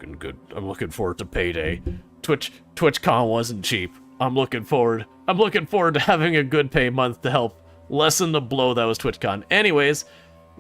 looking good. I'm looking forward to payday. TwitchCon wasn't cheap. I'm looking forward to having a good pay month to help lessen the blow that was TwitchCon. Anyways,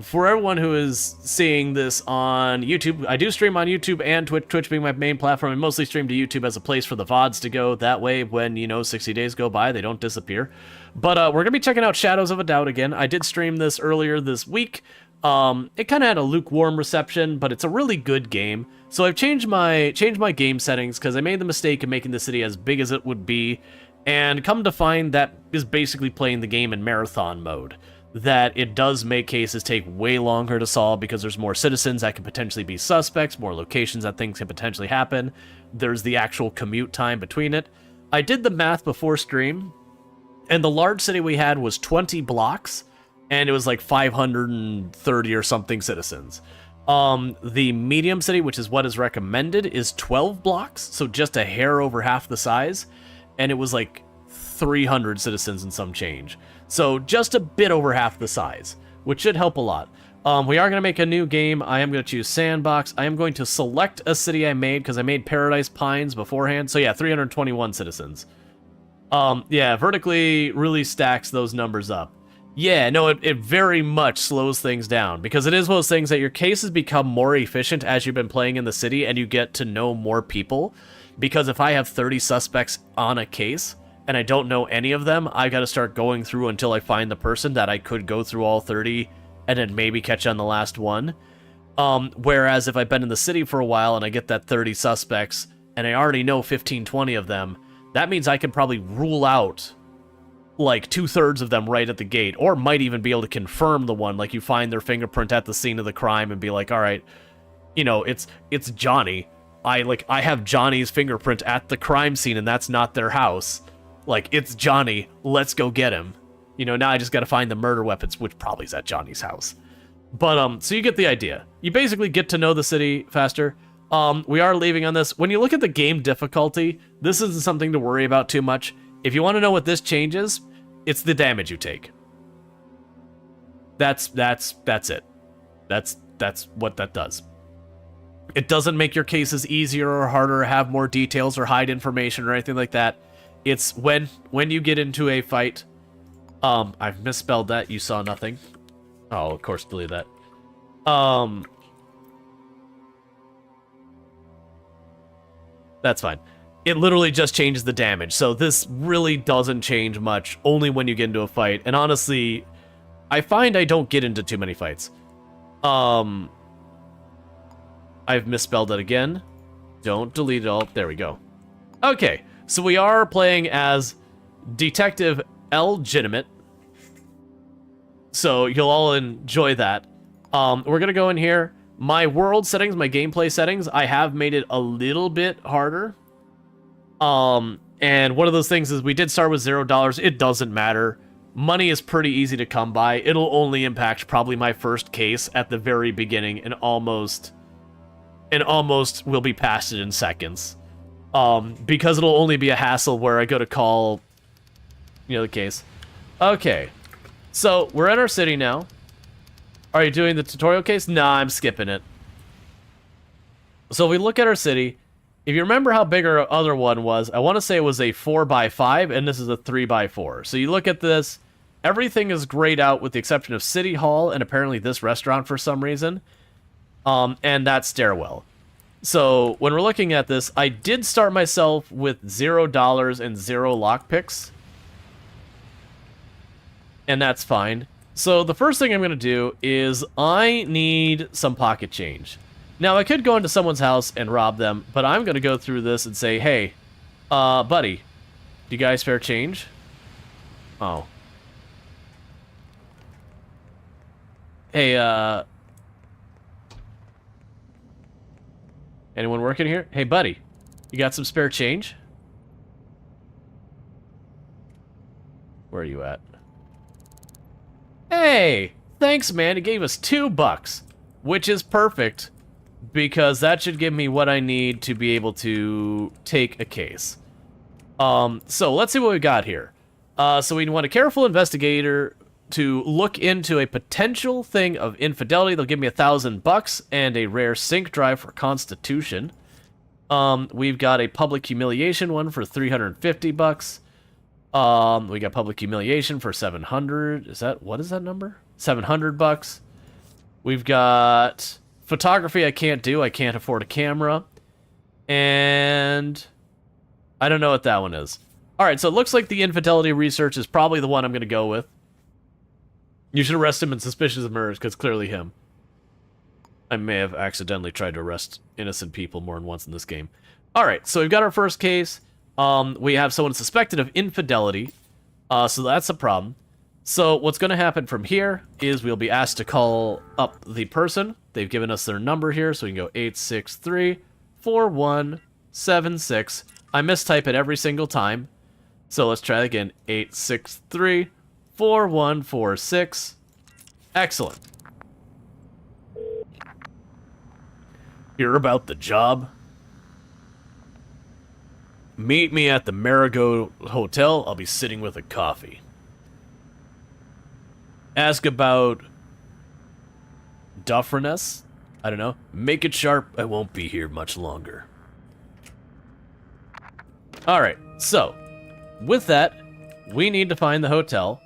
for everyone who is seeing this on YouTube, I do stream on YouTube and Twitch, Twitch being my main platform. I mostly stream to YouTube as a place for the VODs to go. That way, when, 60 days go by, they don't disappear. But we're going to be checking out Shadows of a Doubt again. I did stream this earlier this week. It kind of had a lukewarm reception, but it's a really good game. So I've changed my game settings because I made the mistake of making the city as big as it would be, and come to find that is basically playing the game in marathon mode. That it does make cases take way longer to solve because there's more citizens that could potentially be suspects, more locations that things can potentially happen. There's the actual commute time between it. I did the math before stream, and the large city we had was 20 blocks, and it was like 530 or something citizens. The medium city, which is what is recommended, is 12 blocks, so just a hair over half the size, and it was like 300 citizens and some change. So just a bit over half the size, which should help a lot. We are going to make a new game. I am going to choose Sandbox. I am going to select a city I made because I made Paradise Pines beforehand. So yeah, 321 citizens. Yeah, vertically really stacks those numbers up. Yeah, no, it very much slows things down because it is one of those things that your cases become more efficient as you've been playing in the city and you get to know more people. Because if I have 30 suspects on a case and I don't know any of them, I got to start going through until I find the person that I could go through all 30 and then maybe catch on the last one. Whereas if I've been in the city for a while and I get that 30 suspects and I already know 15, 20 of them, that means I can probably rule out like 2/3 of them right at the gate, or might even be able to confirm the one, like you find their fingerprint at the scene of the crime and be like, all right, it's Johnny. I have Johnny's fingerprint at the crime scene and that's not their house. Like, it's Johnny, let's go get him. Now I just gotta find the murder weapons, which probably is at Johnny's house. But, so you get the idea. You basically get to know the city faster. We are leaving on this. When you look at the game difficulty, this isn't something to worry about too much. If you want to know what this changes, it's the damage you take. That's it. That's what that does. It doesn't make your cases easier or harder or have more details or hide information or anything like that. It's when you get into a fight. I've misspelled that. You saw nothing. Oh, of course, delete that. That's fine. It literally just changes the damage. So this really doesn't change much, only when you get into a fight. And honestly, I find I don't get into too many fights. I've misspelled it again. Don't delete it all. There we go. Okay, so we are playing as Detective Gitimate. So you'll all enjoy that. We're gonna go in here. My world settings, my gameplay settings, I have made it a little bit harder. And one of those things is we did start with $0. It doesn't matter. Money is pretty easy to come by. It'll only impact probably my first case at the very beginning and almost will be past it in seconds. Because it'll only be a hassle where I go to call, the case. Okay. So, we're in our city now. Are you doing the tutorial case? Nah, I'm skipping it. So, if we look at our city, if you remember how big our other one was, I want to say it was a 4x5, and this is a 3x4. So, you look at this, everything is grayed out with the exception of City Hall and apparently this restaurant for some reason. And that stairwell. So, when we're looking at this, I did start myself with $0 and 0 lockpicks. And that's fine. So the first thing I'm going to do is I need some pocket change. Now, I could go into someone's house and rob them, but I'm going to go through this and say, hey, buddy, do you guys spare change? Oh. Hey, anyone working here? Hey, buddy, you got some spare change? Where are you at? Hey, thanks, man. It gave us $2, which is perfect because that should give me what I need to be able to take a case. So let's see what we got here. So we want a careful investigator to look into a potential thing of infidelity. They'll give me $1,000 and a rare sync drive for Constitution. We've got a public humiliation one for 350 bucks. We got public humiliation for 700. What is that number? 700 bucks. We've got photography I can't do. I can't afford a camera. And I don't know what that one is. All right, so it looks like the infidelity research is probably the one I'm going to go with. You should arrest him in suspicious of murders, because clearly him. I may have accidentally tried to arrest innocent people more than once in this game. All right, so we've got our first case. We have someone suspected of infidelity, so that's a problem. So what's going to happen from here is we'll be asked to call up the person. They've given us their number here, so we can go 863-4176. I mistype it every single time. So let's try it again. 863-4146. Excellent. Hear about the job? Meet me at the Marigold Hotel. I'll be sitting with a coffee. Ask about Dufferness? I don't know. Make it sharp. I won't be here much longer. Alright, so with that, we need to find the hotel.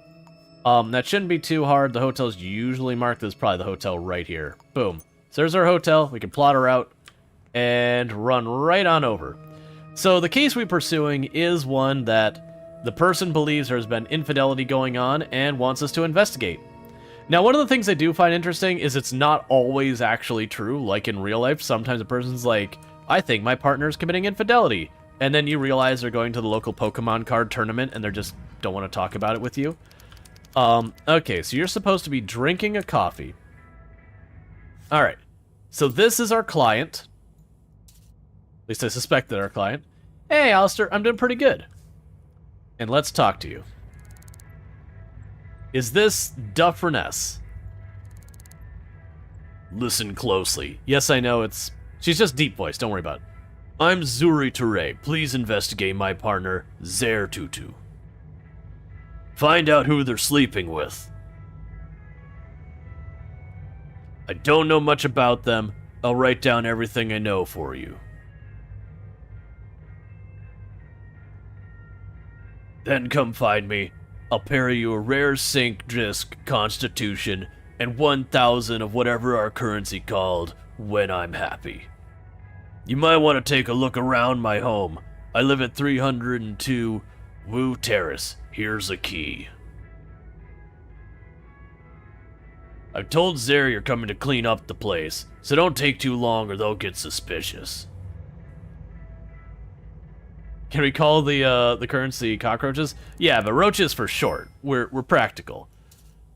That shouldn't be too hard. The hotel's usually marked as probably the hotel right here. Boom. So there's our hotel. We can plot her out and run right on over. So the case we're pursuing is one that the person believes there has been infidelity going on and wants us to investigate. Now, one of the things I do find interesting is it's not always actually true. Like in real life, sometimes a person's like, I think my partner's committing infidelity. And then you realize they're going to the local Pokemon card tournament and they just don't want to talk about it with you. Okay, so you're supposed to be drinking a coffee. Alright, so this is our client. At least I suspect that our client. Hey, Alistair, I'm doing pretty good. And let's talk to you. Is this Dufferness? Listen closely. Yes, I know it's... She's just deep voice, don't worry about it. I'm Zuri Ture. Please investigate my partner, Zer Tutu. Find out who they're sleeping with. I don't know much about them. I'll write down everything I know for you. Then come find me. I'll parry you a rare sync disc constitution and 1,000 of whatever our currency called when I'm happy. You might want to take a look around my home. I live at 302 Wu Terrace. Here's a key. I've told Zer you're coming to clean up the place, so don't take too long or they'll get suspicious. Can we call the currency cockroaches? Yeah, but roaches for short. We're practical.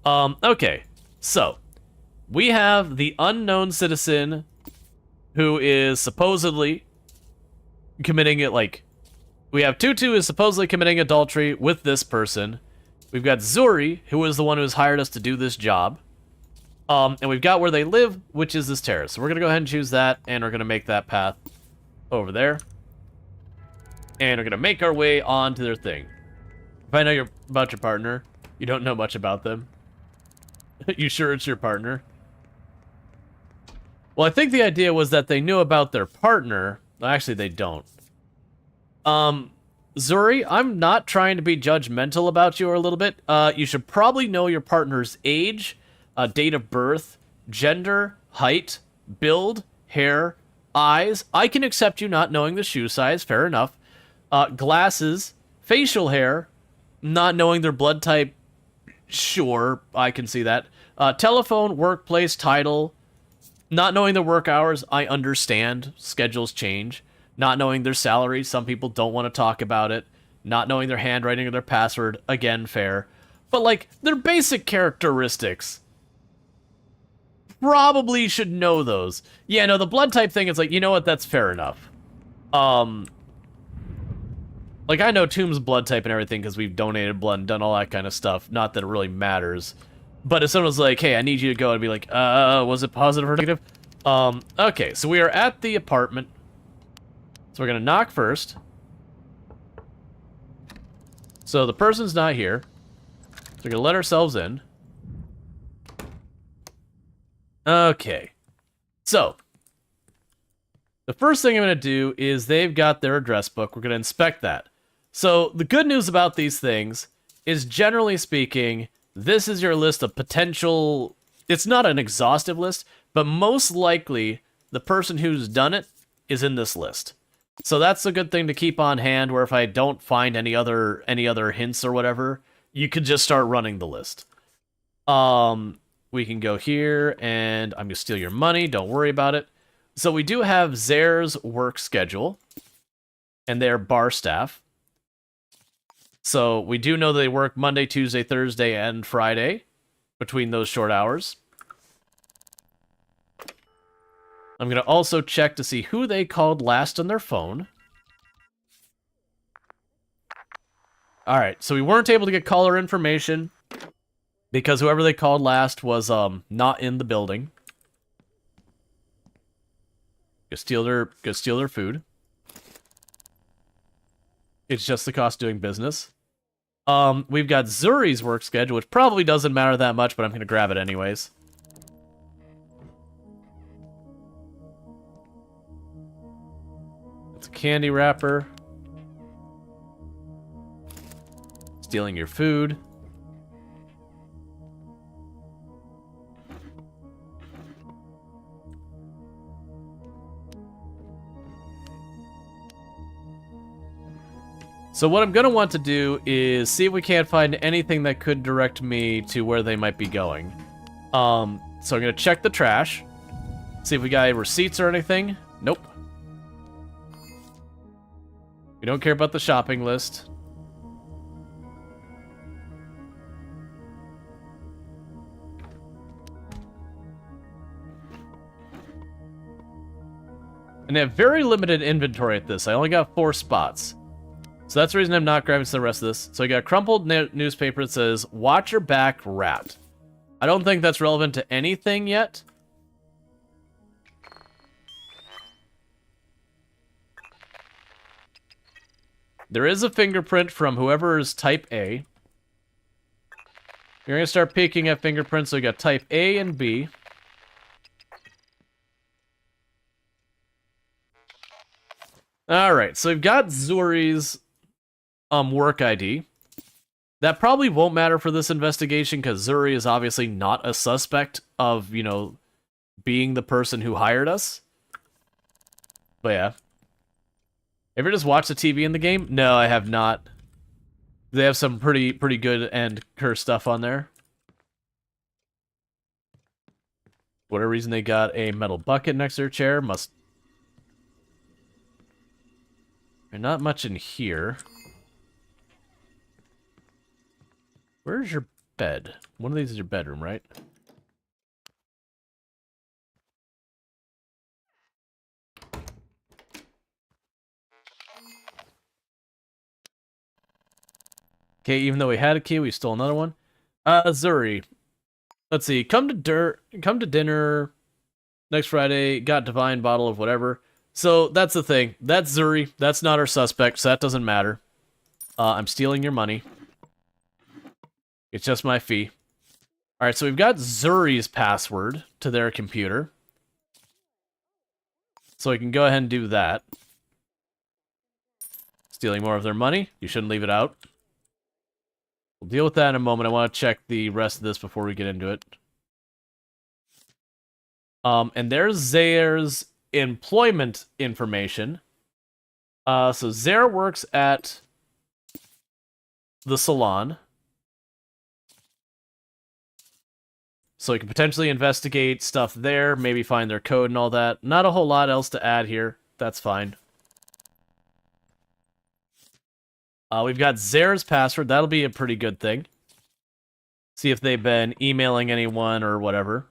Okay, so we have the unknown citizen who is supposedly committing it, like, we have Tutu is supposedly committing adultery with this person. We've got Zuri, who is the one who has hired us to do this job. And we've got where they live, which is this terrace. So we're gonna go ahead and choose that, and we're gonna make that path over there. And we're gonna make our way on to their thing. If I know about your partner, you don't know much about them. You sure it's your partner? Well, I think the idea was that they knew about their partner. Actually, they don't. Zuri, I'm not trying to be judgmental about you a little bit. You should probably know your partner's age, date of birth, gender, height, build, hair, eyes. I can accept you not knowing the shoe size, fair enough. Glasses, facial hair, not knowing their blood type, sure, I can see that. Telephone, workplace, title, not knowing their work hours, I understand. Schedules change. Not knowing their salary, some people don't want to talk about it. Not knowing their handwriting or their password, again, fair. But, like, their basic characteristics, probably should know those. Yeah, no, the blood type thing, it's like, you know what, that's fair enough. Like, I know Tomb's blood type and everything because we've donated blood and done all that kind of stuff. Not that it really matters. But if someone's like, hey, I need you to go, I'd be like, was it positive or negative? Okay, so we are at the apartment. So we're gonna knock first. So the person's not here. So we're gonna let ourselves in. Okay. So The first thing I'm going to do is they've got their address book. We're going to inspect that. So the good news about these things is, generally speaking, this is your list of potential... It's not an exhaustive list, but most likely the person who's done it is in this list. So that's a good thing to keep on hand, where if I don't find any other hints or whatever, you could just start running the list. We can go here, and I'm going to steal your money. Don't worry about it. So we do have Zare's work schedule, and their bar staff. So we do know they work Monday, Tuesday, Thursday, and Friday between those short hours. I'm going to also check to see who they called last on their phone. Alright, so we weren't able to get caller information because whoever they called last was not in the building. Go steal their food. It's just the cost of doing business. We've got Zuri's work schedule, which probably doesn't matter that much, but I'm going to grab it anyways. It's a candy wrapper. Stealing your food. So what I'm going to want to do is see if we can't find anything that could direct me to where they might be going. So I'm going to check the trash. See if we got any receipts or anything. Nope. We don't care about the shopping list. And they have very limited inventory at this. I only got 4 spots. So that's the reason I'm not grabbing the rest of this. So I got a crumpled newspaper that says, "Watch your back, rat." I don't think that's relevant to anything yet. There is a fingerprint from whoever is type A. You're going to start peeking at fingerprints, so we got type A and B. Alright, so we've got Zuri's work ID. That probably won't matter for this investigation, because Zuri is obviously not a suspect of, you know, being the person who hired us. But yeah. Ever just watched the TV in the game? No, I have not. They have some pretty good and cursed stuff on there. For whatever reason, they got a metal bucket next to their chair. Must... There's not much in here. Where's your bed? One of these is your bedroom, right? Okay, even though we had a key, we stole another one. Zuri. Let's see. Come to dinner next Friday. Got divine bottle of whatever. So that's the thing. That's Zuri. That's not our suspect, so that doesn't matter. I'm stealing your money. It's just my fee. Alright, so we've got Zuri's password to their computer. So we can go ahead and do that. Stealing more of their money. You shouldn't leave it out. We'll deal with that in a moment. I want to check the rest of this before we get into it. And there's Zare's employment information. So Zare works at the salon. So we can potentially investigate stuff there, maybe find their code and all that. Not a whole lot else to add here. That's fine. We've got Zare's password. That'll be a pretty good thing. See if they've been emailing anyone or whatever.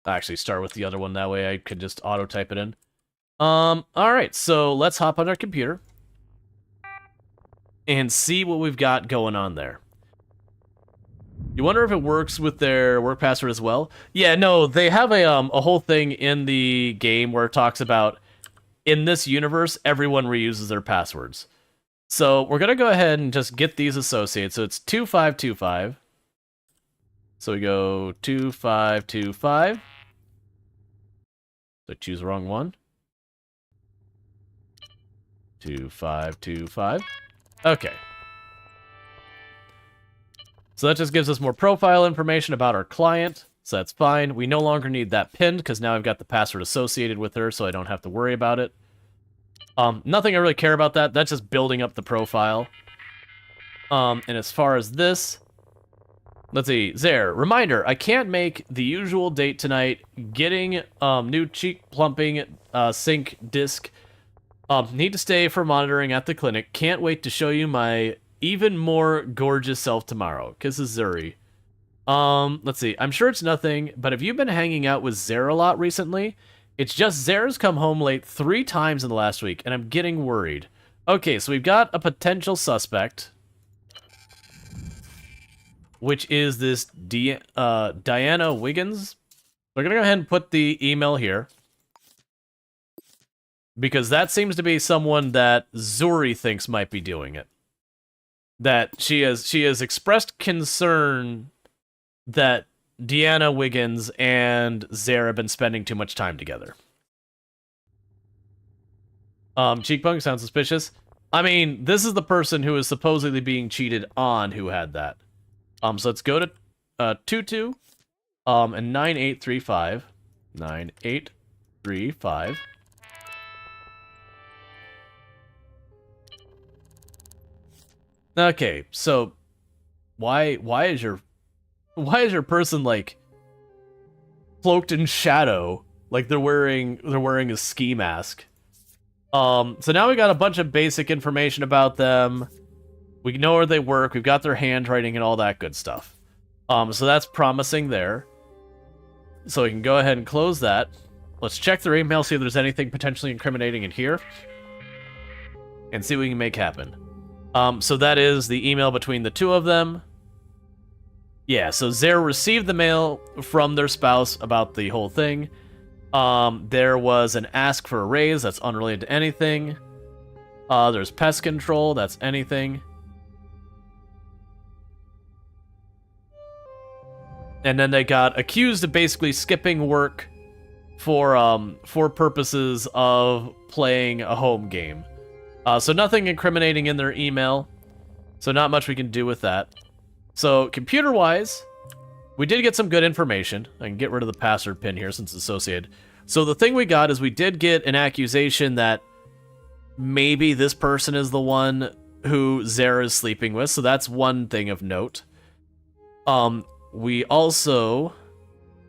I'll actually start with the other one. That way I could just auto-type it in. Alright, so let's hop on our computer and see what we've got going on there. You wonder if it works with their work password as well? Yeah, no, they have a whole thing in the game where it talks about, in this universe, everyone reuses their passwords. So we're going to go ahead and just get these associated. So it's 2525. So we go 2525. Did I choose the wrong one? 2525. Okay. So that just gives us more profile information about our client. So that's fine. We no longer need that pinned because now I've got the password associated with her, so I don't have to worry about it. Nothing I really care about that. That's just building up the profile. And as far as this, let's see. Zare, reminder, I can't make the usual date tonight. Getting new cheek plumping sync disc. Need to stay for monitoring at the clinic. Can't wait to show you my even more gorgeous self tomorrow. Kisses, Zuri. Let's see. I'm sure it's nothing, but have you been hanging out with Zare a lot recently? It's just Zare's come home late 3 times in the last week, and I'm getting worried. Okay, so we've got a potential suspect, which is this Diana Wiggins. We're gonna go ahead and put the email here, because that seems to be someone that Zuri thinks might be doing it. That she has expressed concern that Deanna Wiggins and Zare have been spending too much time together. Cheekbone sounds suspicious. I mean, this is the person who is supposedly being cheated on who had that. So let's go to 22 and 9835. 9835. Okay, so why is your person like cloaked in shadow, like they're wearing a ski mask? So now we got a bunch of basic information about them. We know where they work. We've got their handwriting and all that good stuff. So that's promising there. So we can go ahead and close that. Let's check their email, see if there's anything potentially incriminating in here, and see what we can make happen. So that is the email between the two of them. Yeah, so Zare received the mail from their spouse about the whole thing. There was an ask for a raise, that's unrelated to anything. There's pest control, that's anything. And then they got accused of basically skipping work for purposes of playing a home game. So nothing incriminating in their email. So not much we can do with that. So computer-wise, we did get some good information. I can get rid of the password pin here since it's associated. So the thing we got is we did get an accusation that maybe this person is the one who Zara is sleeping with. So that's one thing of note. We also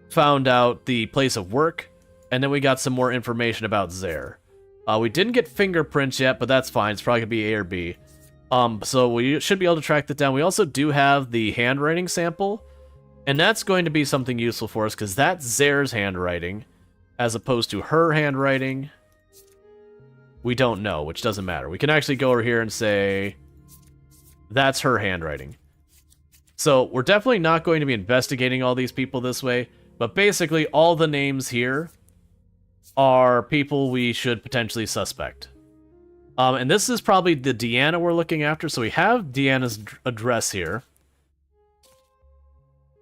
found out the place of work, and then we got some more information about Zare. We didn't get fingerprints yet, but that's fine. It's probably going to be A or B. So we should be able to track that down. We also do have the handwriting sample, and that's going to be something useful for us, because that's Zare's handwriting, as opposed to her handwriting. We don't know, which doesn't matter. We can actually go over here and say, that's her handwriting. So we're definitely not going to be investigating all these people this way, but basically all the names here are people we should potentially suspect. And this is probably the Deanna we're looking after, so we have Deanna's address here.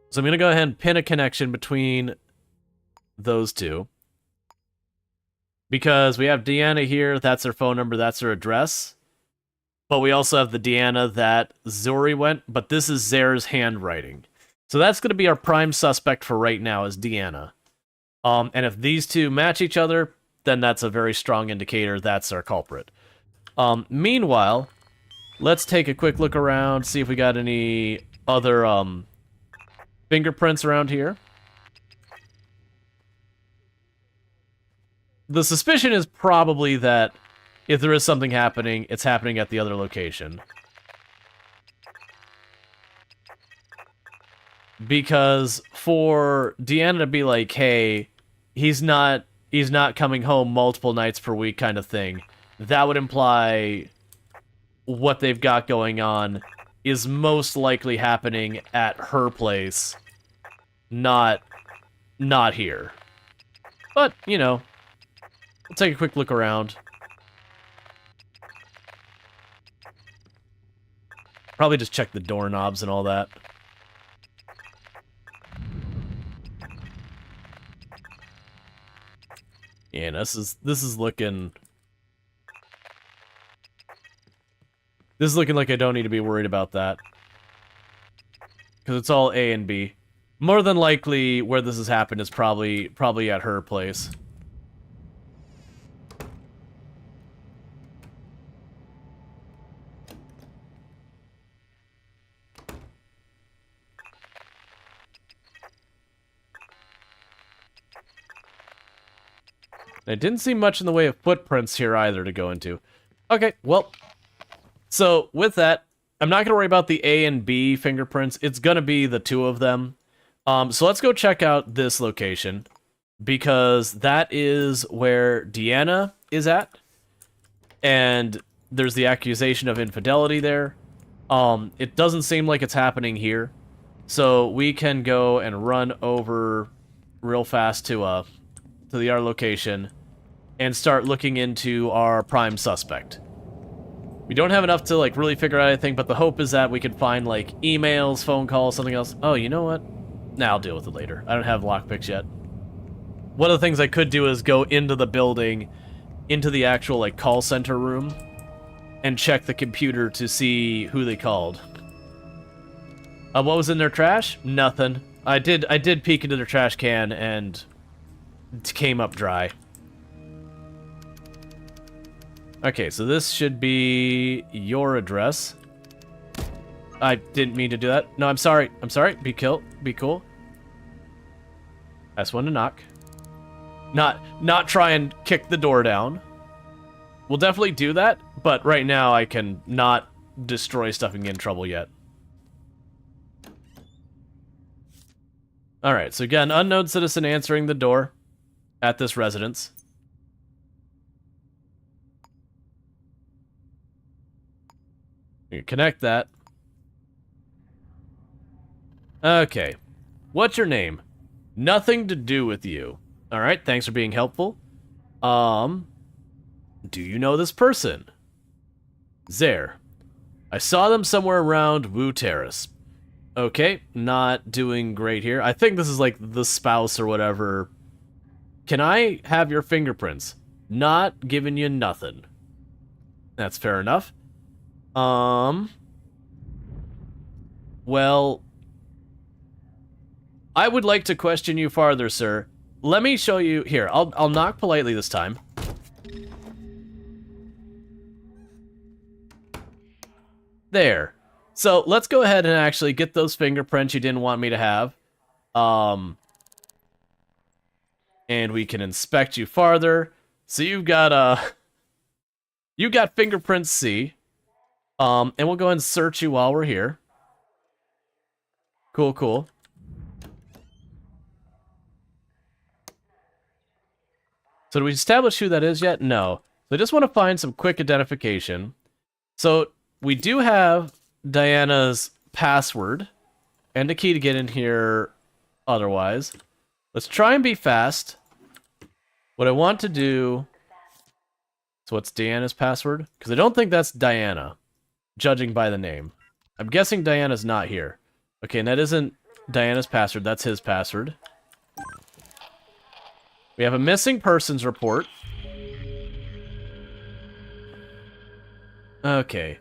So I'm going to go ahead and pin a connection between those two. Because we have Deanna here, that's her phone number, that's her address. But we also have the Deanna that Zuri went, but this is Zare's handwriting. So that's going to be our prime suspect for right now, is Deanna. And if these two match each other, then that's a very strong indicator that's our culprit. Meanwhile, let's take a quick look around, see if we got any other fingerprints around here. The suspicion is probably that if there is something happening, it's happening at the other location. Because for Deanna to be like, hey, he's not coming home multiple nights per week kind of thing, that would imply what they've got going on is most likely happening at her place, not here. But, you know, we'll take a quick look around. Probably just check the doorknobs and all that. Yeah, this is looking... This is looking like I don't need to be worried about that. Because it's all A and B. More than likely, where this has happened is probably at her place. I didn't see much in the way of footprints here either to go into. Okay, well, so with that, I'm not going to worry about the A and B fingerprints. It's going to be the two of them. So let's go check out this location, because that is where Deanna is at, and there's the accusation of infidelity there. It doesn't seem like it's happening here, so we can go and run over real fast to our location and start looking into our prime suspect. We don't have enough to, like, really figure out anything, but the hope is that we can find, like, emails, phone calls, something else. Oh, you know what? Nah, I'll deal with it later. I don't have lockpicks yet. One of the things I could do is go into the building, into the actual, like, call center room, and check the computer to see who they called. What was in their trash? Nothing. I did peek into their trash can, and it came up dry. Okay, so this should be your address. I didn't mean to do that. No, I'm sorry. I'm sorry. Be cool. I just wanted to knock. Not try and kick the door down. We'll definitely do that, but right now I can not destroy stuff and get in trouble yet. Alright, so again, unknown citizen answering the door at this residence. You connect that. Okay. What's your name? Nothing to do with you. Alright, thanks for being helpful. Do you know this person? Zare. I saw them somewhere around Wu Terrace. Okay, not doing great here. I think this is like the spouse or whatever. Can I have your fingerprints? Not giving you nothing. That's fair enough. Well, I would like to question you farther, sir. Let me show you here. I'll knock politely this time. There. So let's go ahead and actually get those fingerprints you didn't want me to have. And we can inspect you farther. So you've got you got fingerprint C. And we'll go ahead and search you while we're here. Cool. So do we establish who that is yet? No. So I just want to find some quick identification. So we do have Diana's password and a key to get in here otherwise. Let's try and be fast. What I want to do... So what's Diana's password? Because I don't think that's Diana, judging by the name. I'm guessing Diana's not here. Okay, and that isn't Diana's password, that's his password. We have a missing persons report. Okay.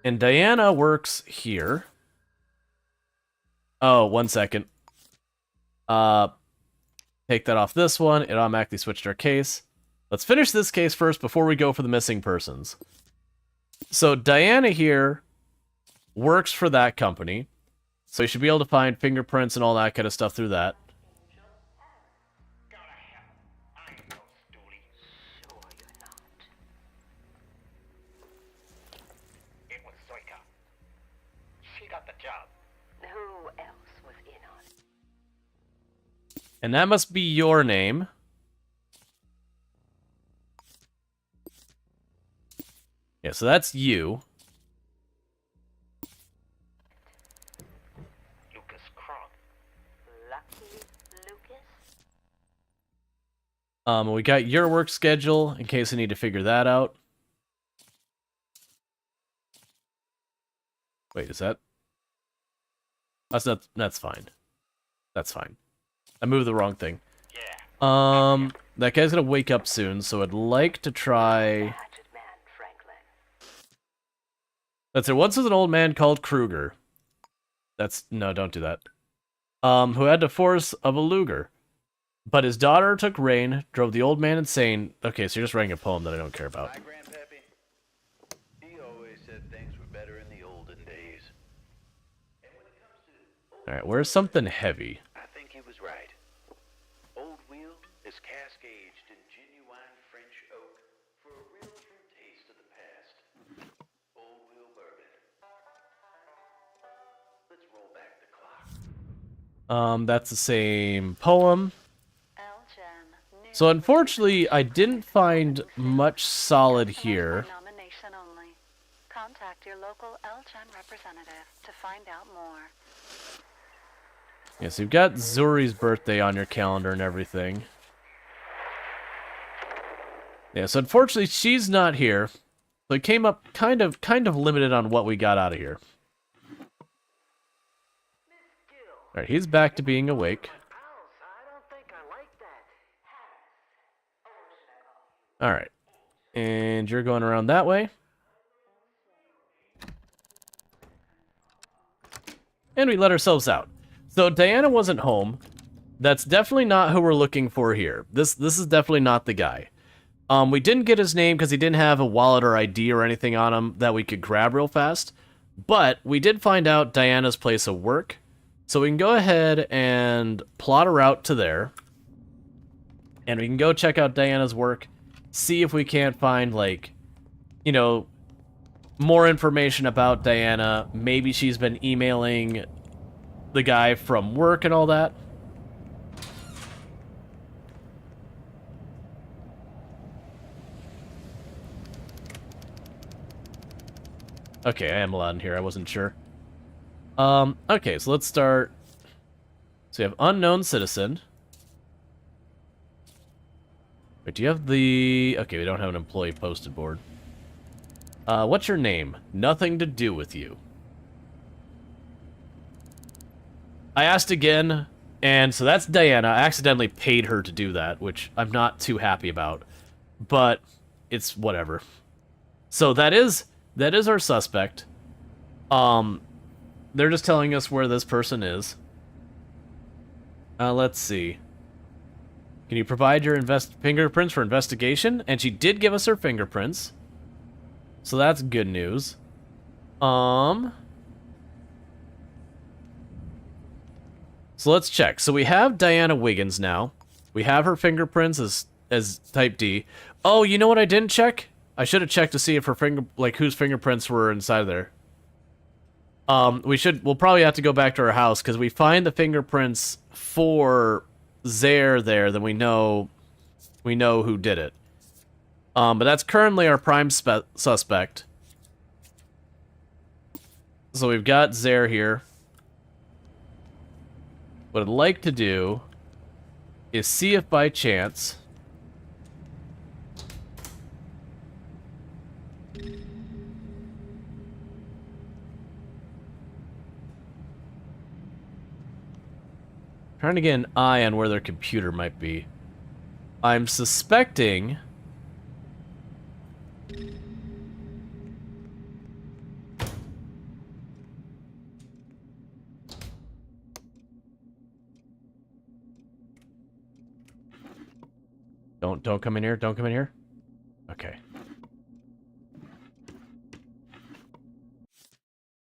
And Diana works here. Oh, 1 second. Take that off this one. It automatically switched our case. Let's finish this case first before we go for the missing persons. So Diana here works for that company. So you should be able to find fingerprints and all that kind of stuff through that. And that must be your name. Yeah, so that's you. Lucas Kronk. Lucky Lucas? We got your work schedule in case I need to figure that out. Wait, is that... That's not... That's fine. That's fine. I moved the wrong thing. Yeah. That guy's gonna wake up soon, so I'd like to try... Hatchet man, Franklin. Let's see, once was an old man called Kruger. That's... No, don't do that. Who had the force of a Luger. But his daughter took reign, drove the old man insane. Okay, so you're just writing a poem that I don't care about. My grandpappy, he always said things were better in the olden days. And when it comes to Alright, where's something heavy? I think he was right. Old wheel is cask-aged in genuine French oak for a real true taste of the past. Old wheel bourbon. Let's roll back the clock. That's the same poem. So unfortunately, I didn't find much solid here. Nomination only. Contact your local LGen representative to find out more. Yeah, so you've got Zuri's birthday on your calendar and everything. Yeah, so unfortunately, she's not here. So it came up kind of limited on what we got out of here. Alright, he's back to being awake. Alright. And you're going around that way. And we let ourselves out. So Diana wasn't home. That's definitely not who we're looking for here. This is definitely not the guy. We didn't get his name because he didn't have a wallet or ID or anything on him that we could grab real fast. But we did find out Diana's place of work. So we can go ahead and plot a route to there. And we can go check out Diana's work. See if we can't find, like, you know, more information about Diana. Maybe she's been emailing the guy from work and all that. Okay, I am allowed in here. I wasn't sure. Okay, so let's start. So we have unknown citizen. Wait, do you have the... Okay, we don't have an employee posted board. What's your name? Nothing to do with you. I asked again, and so that's Diana. I accidentally paid her to do that, which I'm not too happy about. But it's whatever. So that is our suspect. They're just telling us where this person is. Let's see. Can you provide your fingerprints for investigation? And she did give us her fingerprints. So that's good news. So let's check. So we have Diana Wiggins now. We have her fingerprints as type D. Oh, you know what I didn't check? I should have checked to see if her whose fingerprints were inside there. We'll probably have to go back to her house because we find the fingerprints for Zare there, then we know who did it. But that's currently our prime suspect. So we've got Zare here. What I'd like to do is see if by chance trying to get an eye on where their computer might be. I'm suspecting... Don't come in here. Don't come in here. Okay.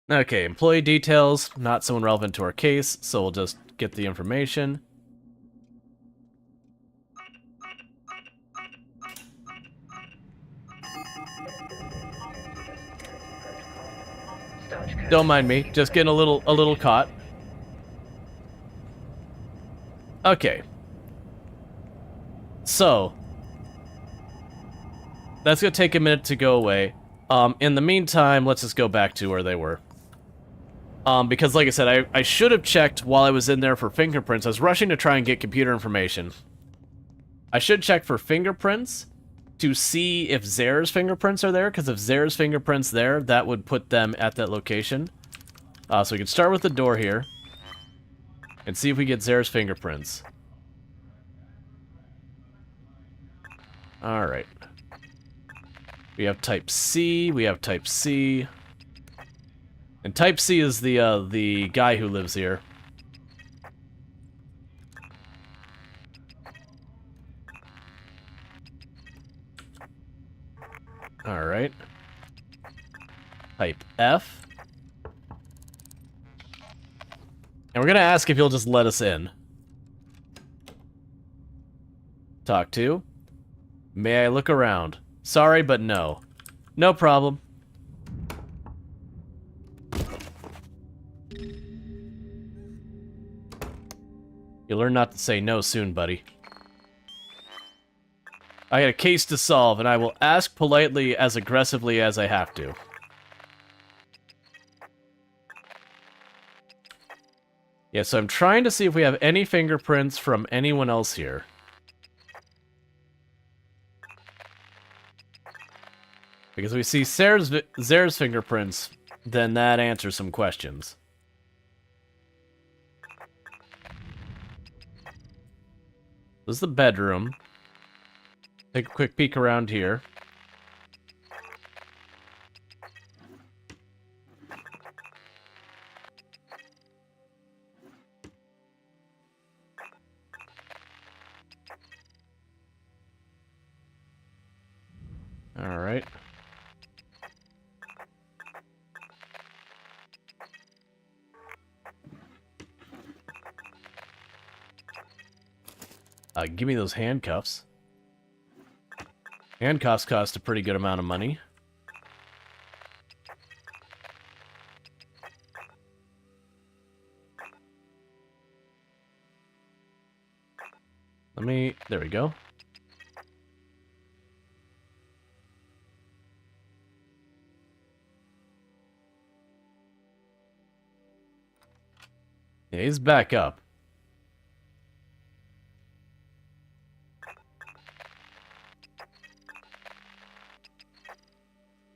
Okay, employee details. Not someone relevant to our case, so we'll just get the information. Don't mind me, just getting a little caught. Okay. So that's gonna take a minute to go away. In the meantime, let's just go back to where they were. Because like I said, I should have checked while I was in there for fingerprints. I was rushing to try and get computer information. I should check for fingerprints to see if Zare's fingerprints are there, because if Zare's fingerprints there, that would put them at that location. So we can start with the door here and see if we get Zare's fingerprints. Alright. We have type C, we have type C. And type C is the guy who lives here. Alright. Type F. And we're gonna ask if he'll just let us in. Talk to. May I look around? Sorry, but no. No problem. You'll learn not to say no soon, buddy. I got a case to solve, and I will ask politely as aggressively as I have to. Yeah, so I'm trying to see if we have any fingerprints from anyone else here. Because if we see Zare's fingerprints, then that answers some questions. This is the bedroom. Take a quick peek around here. All right. Give me those handcuffs. Handcuffs cost a pretty good amount of money. There we go. Yeah, he's back up.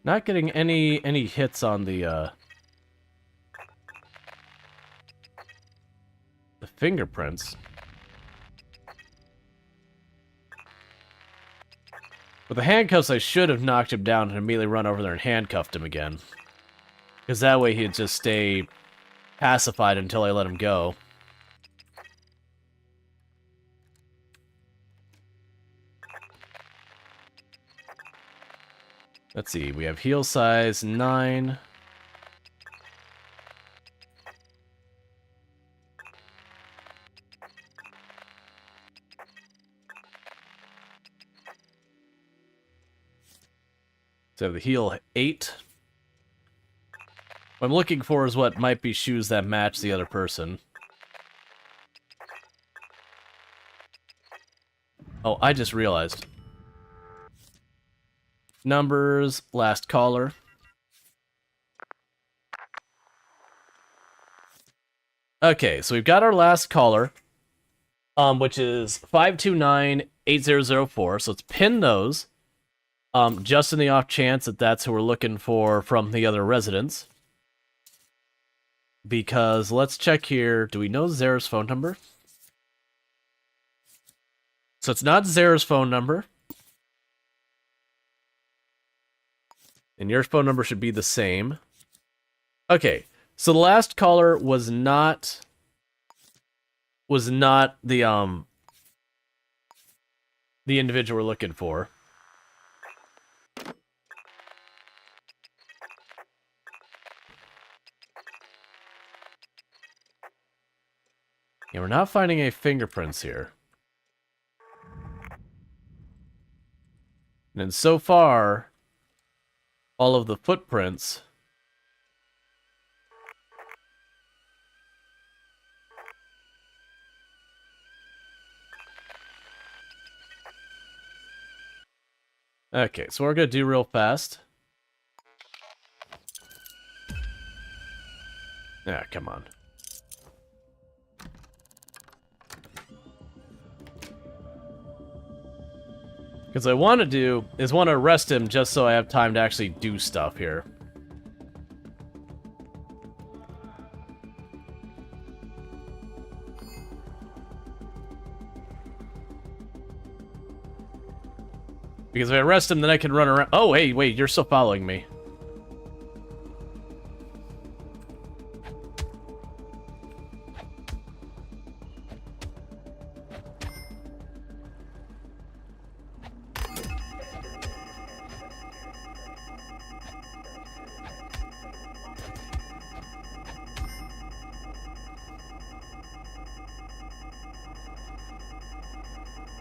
Not getting any hits on the fingerprints. With the handcuffs, I should have knocked him down and immediately run over there and handcuffed him again. Because that way he'd just stay pacified until I let him go. Let's see, we have heel size 9. So the heel 8. What I'm looking for is what might be shoes that match the other person. Oh, I just realized. Numbers, last caller. Okay, so we've got our last caller, which is 529-8004. So let's pin those, just in the off chance that that's who we're looking for from the other residents. Because let's check here. Do we know Zara's phone number? So it's not Zara's phone number. And your phone number should be the same. Okay, so the last caller was not the individual we're looking for. Yeah, we're not finding any fingerprints here. And so far, all of the footprints okay, so we're gonna do real fast. Ah, come on. Because I want to do is want to arrest him just so I have time to actually do stuff here. Because if I arrest him, then I can run around. Oh, hey, wait, you're still following me.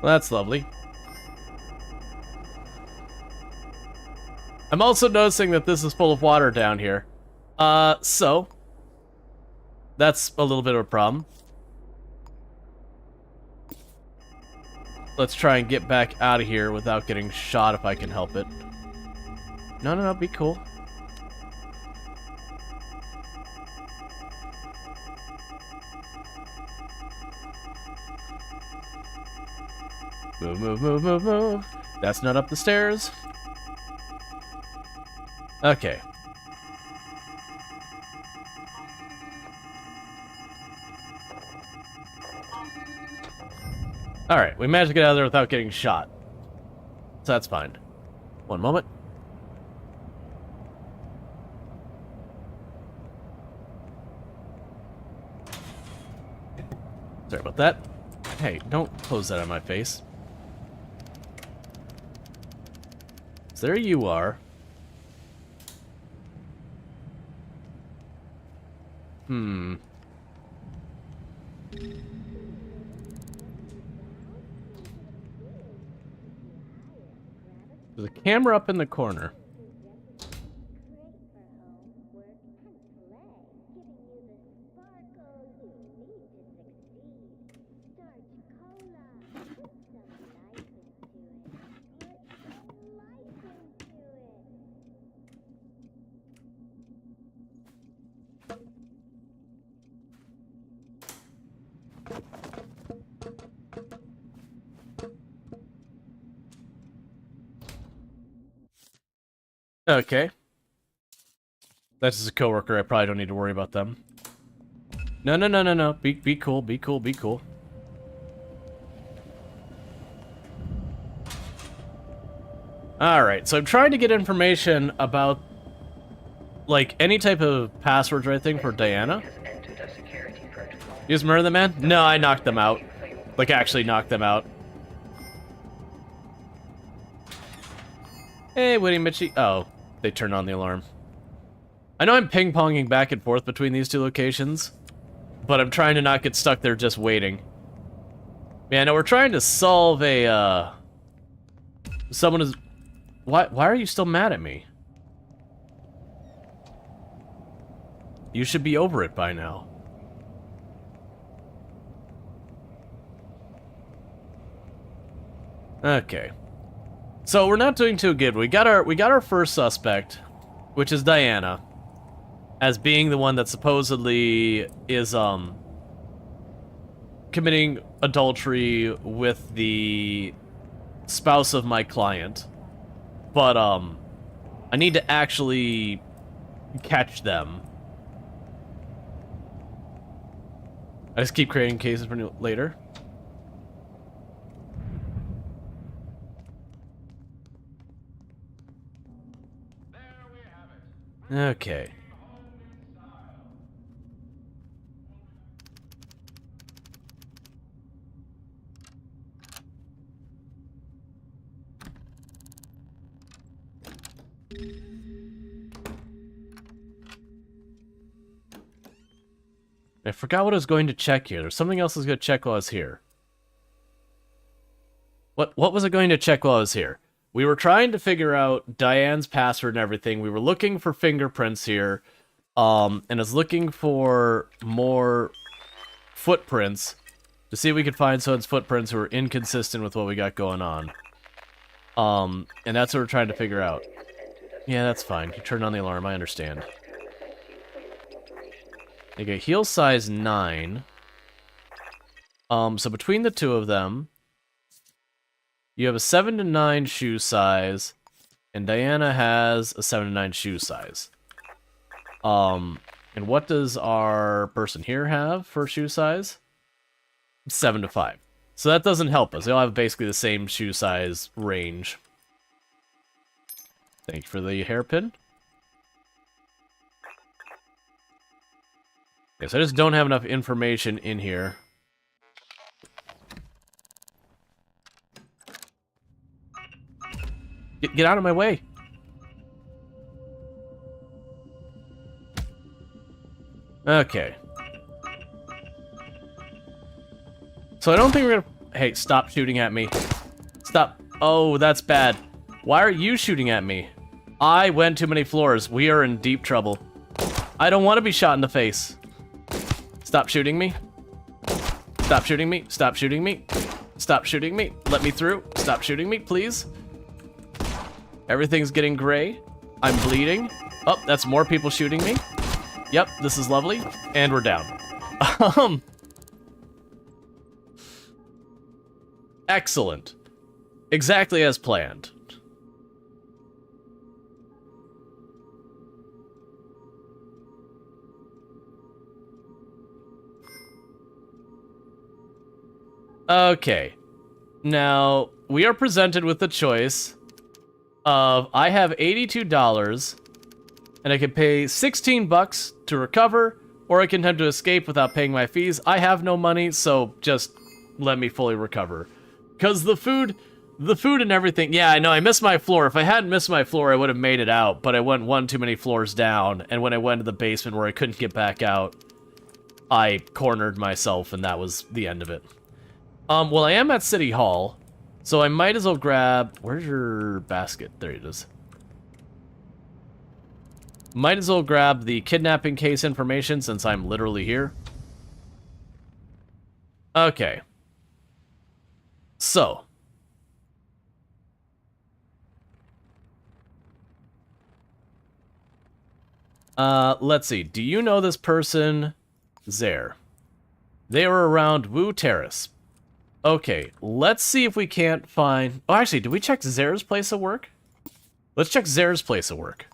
Well, that's lovely. I'm also noticing that this is full of water down here. So that's a little bit of a problem. Let's try and get back out of here without getting shot if I can help it. No, be cool. Move. That's not up the stairs. Okay. Alright, we managed to get out of there without getting shot. So that's fine. One moment. Sorry about that. Hey, don't close that on my face. So there you are. There's a camera up in the corner. Okay. That's just a coworker. I probably don't need to worry about them. No. Be cool. Alright, so I'm trying to get information about, like, any type of passwords or anything for Diana. You just murder the man? No, I knocked them out. Like, actually knocked them out. Hey, Woody Mitchie. Oh, they turned on the alarm. I know I'm ping-ponging back and forth between these two locations, but I'm trying to not get stuck there just waiting. Yeah, no, we're trying to solve a, someone is... Why are you still mad at me? You should be over it by now. Okay. So we're not doing too good. We got our first suspect, which is Diana, as being the one that supposedly is committing adultery with the spouse of my client. But I need to actually catch them. I just keep creating cases for later. Okay. I forgot what I was going to check here. There's something else I was going to check while I was here. What was I going to check while I was here? We were trying to figure out Diane's password and everything. We were looking for fingerprints here. And I was looking for more footprints to see if we could find someone's footprints who are inconsistent with what we got going on. And that's what we're trying to figure out. Yeah, that's fine. You turned on the alarm, I understand. Okay, heel size 9. So between the two of them, you have a 7 to 9 shoe size, and Diana has a 7 to 9 shoe size. And what does our person here have for shoe size? 7 to 5. So that doesn't help us. They all have basically the same shoe size range. Thank you for the hairpin. Yes, I just don't have enough information in here. Get out of my way. Okay. So I don't think we're gonna... Hey, stop shooting at me. Stop. Oh, that's bad. Why are you shooting at me? I went too many floors. We are in deep trouble. I don't want to be shot in the face. Stop shooting me. Stop shooting me. Stop shooting me. Stop shooting me. Let me through. Stop shooting me, please. Everything's getting gray. I'm bleeding. Oh, that's more people shooting me. Yep, this is lovely. And we're down. Excellent. Exactly as planned. Okay. Now, we are presented with the choice of I have $82 and I can pay 16 bucks to recover, or I can attempt to escape without paying my fees. I have no money, so just let me fully recover. Because the food and everything, yeah, I know, I missed my floor. If I hadn't missed my floor, I would have made it out, but I went one too many floors down, and when I went to the basement where I couldn't get back out, I cornered myself, and that was the end of it. Well, I am at City Hall, so I might as well grab... Where's your basket? There it is. Might as well grab the kidnapping case information since I'm literally here. Okay. So. Let's see. Do you know this person? Zare. They were around Wu Terrace. Okay, let's see if we can't find... Oh, actually, did we check Zare's place of work? Let's check Zare's place of work.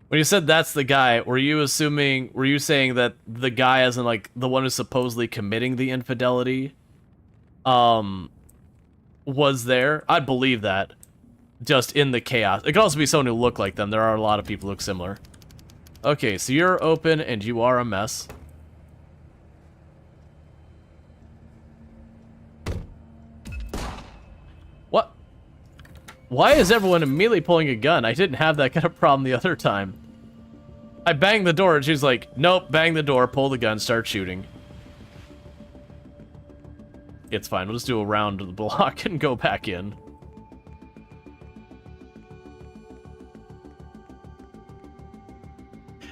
When you said that's the guy, were you saying that the guy isn't like the one who's supposedly committing the infidelity, was there? I'd believe that. Just in the chaos. It could also be someone who looked like them. There are a lot of people who look similar. Okay, so you're open and you are a mess. What? Why is everyone immediately pulling a gun? I didn't have that kind of problem the other time. I banged the door and she's like, nope, bang the door, pull the gun, start shooting. It's fine, we'll just do a round of the block and go back in.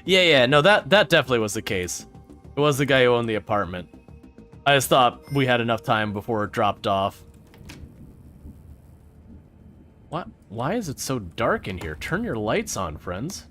Yeah, no, that definitely was the case. It was the guy who owned the apartment. I just thought we had enough time before it dropped off. What? Why is it so dark in here? Turn your lights on, friends.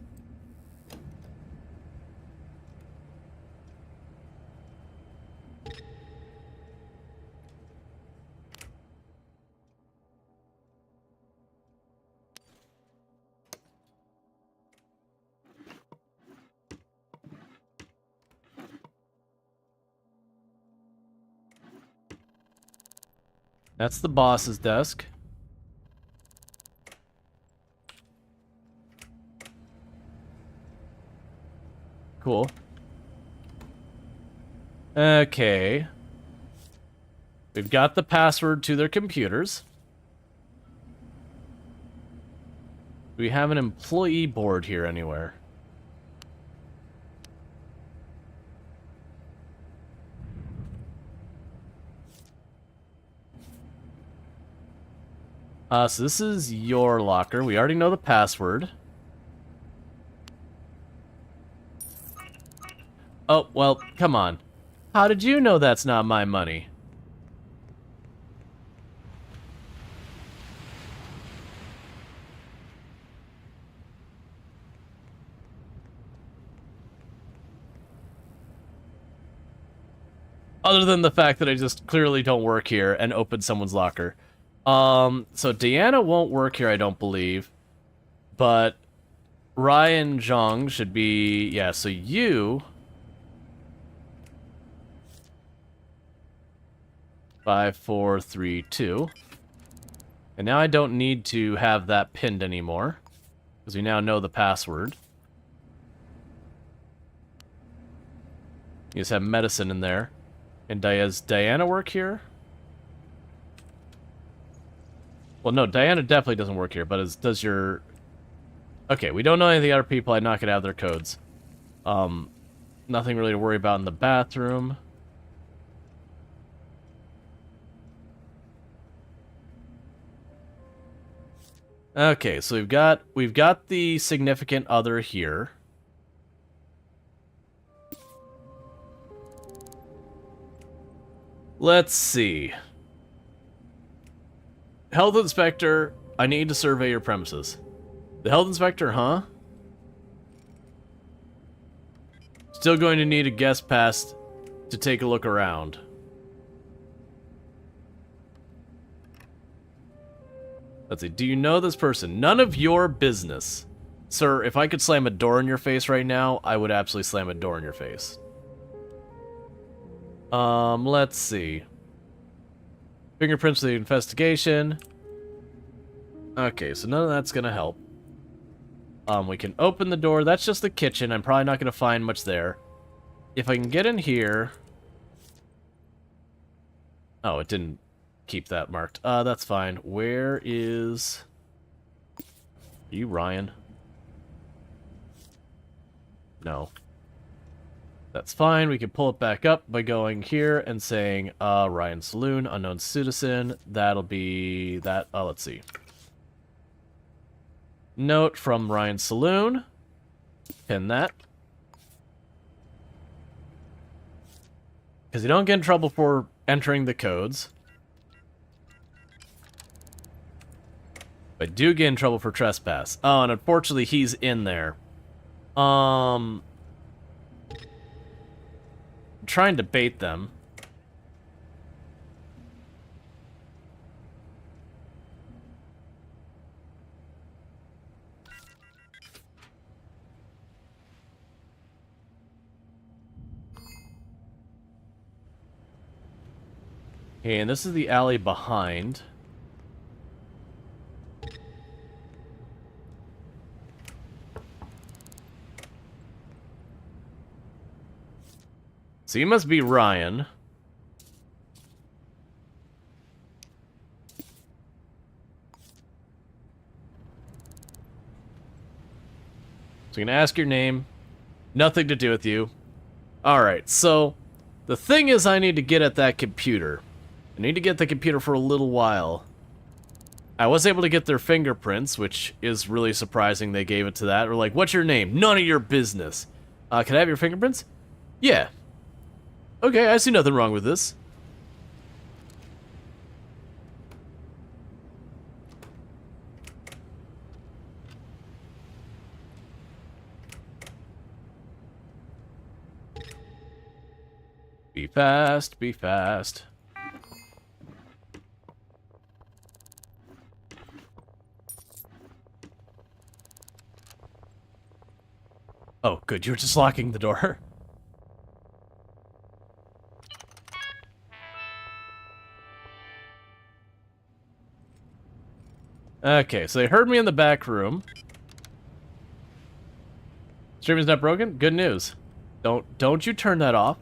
That's the boss's desk. Cool. Okay. We've got the password to their computers. Do we have an employee board here anywhere? So this is your locker. We already know the password. Oh, well, come on. How did you know that's not my money? Other than the fact that I just clearly don't work here and opened someone's locker. So Deanna won't work here, I don't believe. But Ryan Zhang should be... Yeah, so you... 5432. And now I don't need to have that pinned anymore, because we now know the password. You just have medicine in there. And does Diana work here? Well, no, Diana definitely doesn't work here, but does your... Okay, we don't know any of the other people. I'm not going to have their codes. Nothing really to worry about in the bathroom. Okay, so we've got the significant other here. Let's see. Health inspector, I need to survey your premises. The health inspector, huh? Still going to need a guest pass to take a look around. Let's see, do you know this person? None of your business. Sir, if I could slam a door in your face right now, I would absolutely slam a door in your face. Let's see. Fingerprints for the investigation. Okay, so none of that's gonna help. We can open the door. That's just the kitchen. I'm probably not gonna find much there. If I can get in here... Oh, it didn't keep that marked. That's fine. Where is... Are you Ryan? No. That's fine. We can pull it back up by going here and saying, Ryan Saloon, unknown citizen. That'll be that. Let's see. Note from Ryan Saloon. Pin that. Because you don't get in trouble for entering the codes. But do get in trouble for trespass. Oh, and unfortunately he's in there. I'm trying to bait them. Okay, and this is the alley behind. So you must be Ryan. So I'm gonna ask your name. Nothing to do with you. Alright, so the thing is I need to get at that computer. I need to get the computer for a little while. I was able to get their fingerprints, which is really surprising they gave it to that. Or like, what's your name? None of your business. Can I have your fingerprints? Yeah. Okay, I see nothing wrong with this. Be fast, be fast. Oh, good, you were just locking the door. Okay, so they heard me in the back room. Streaming's not broken? Good news. Don't you turn that off.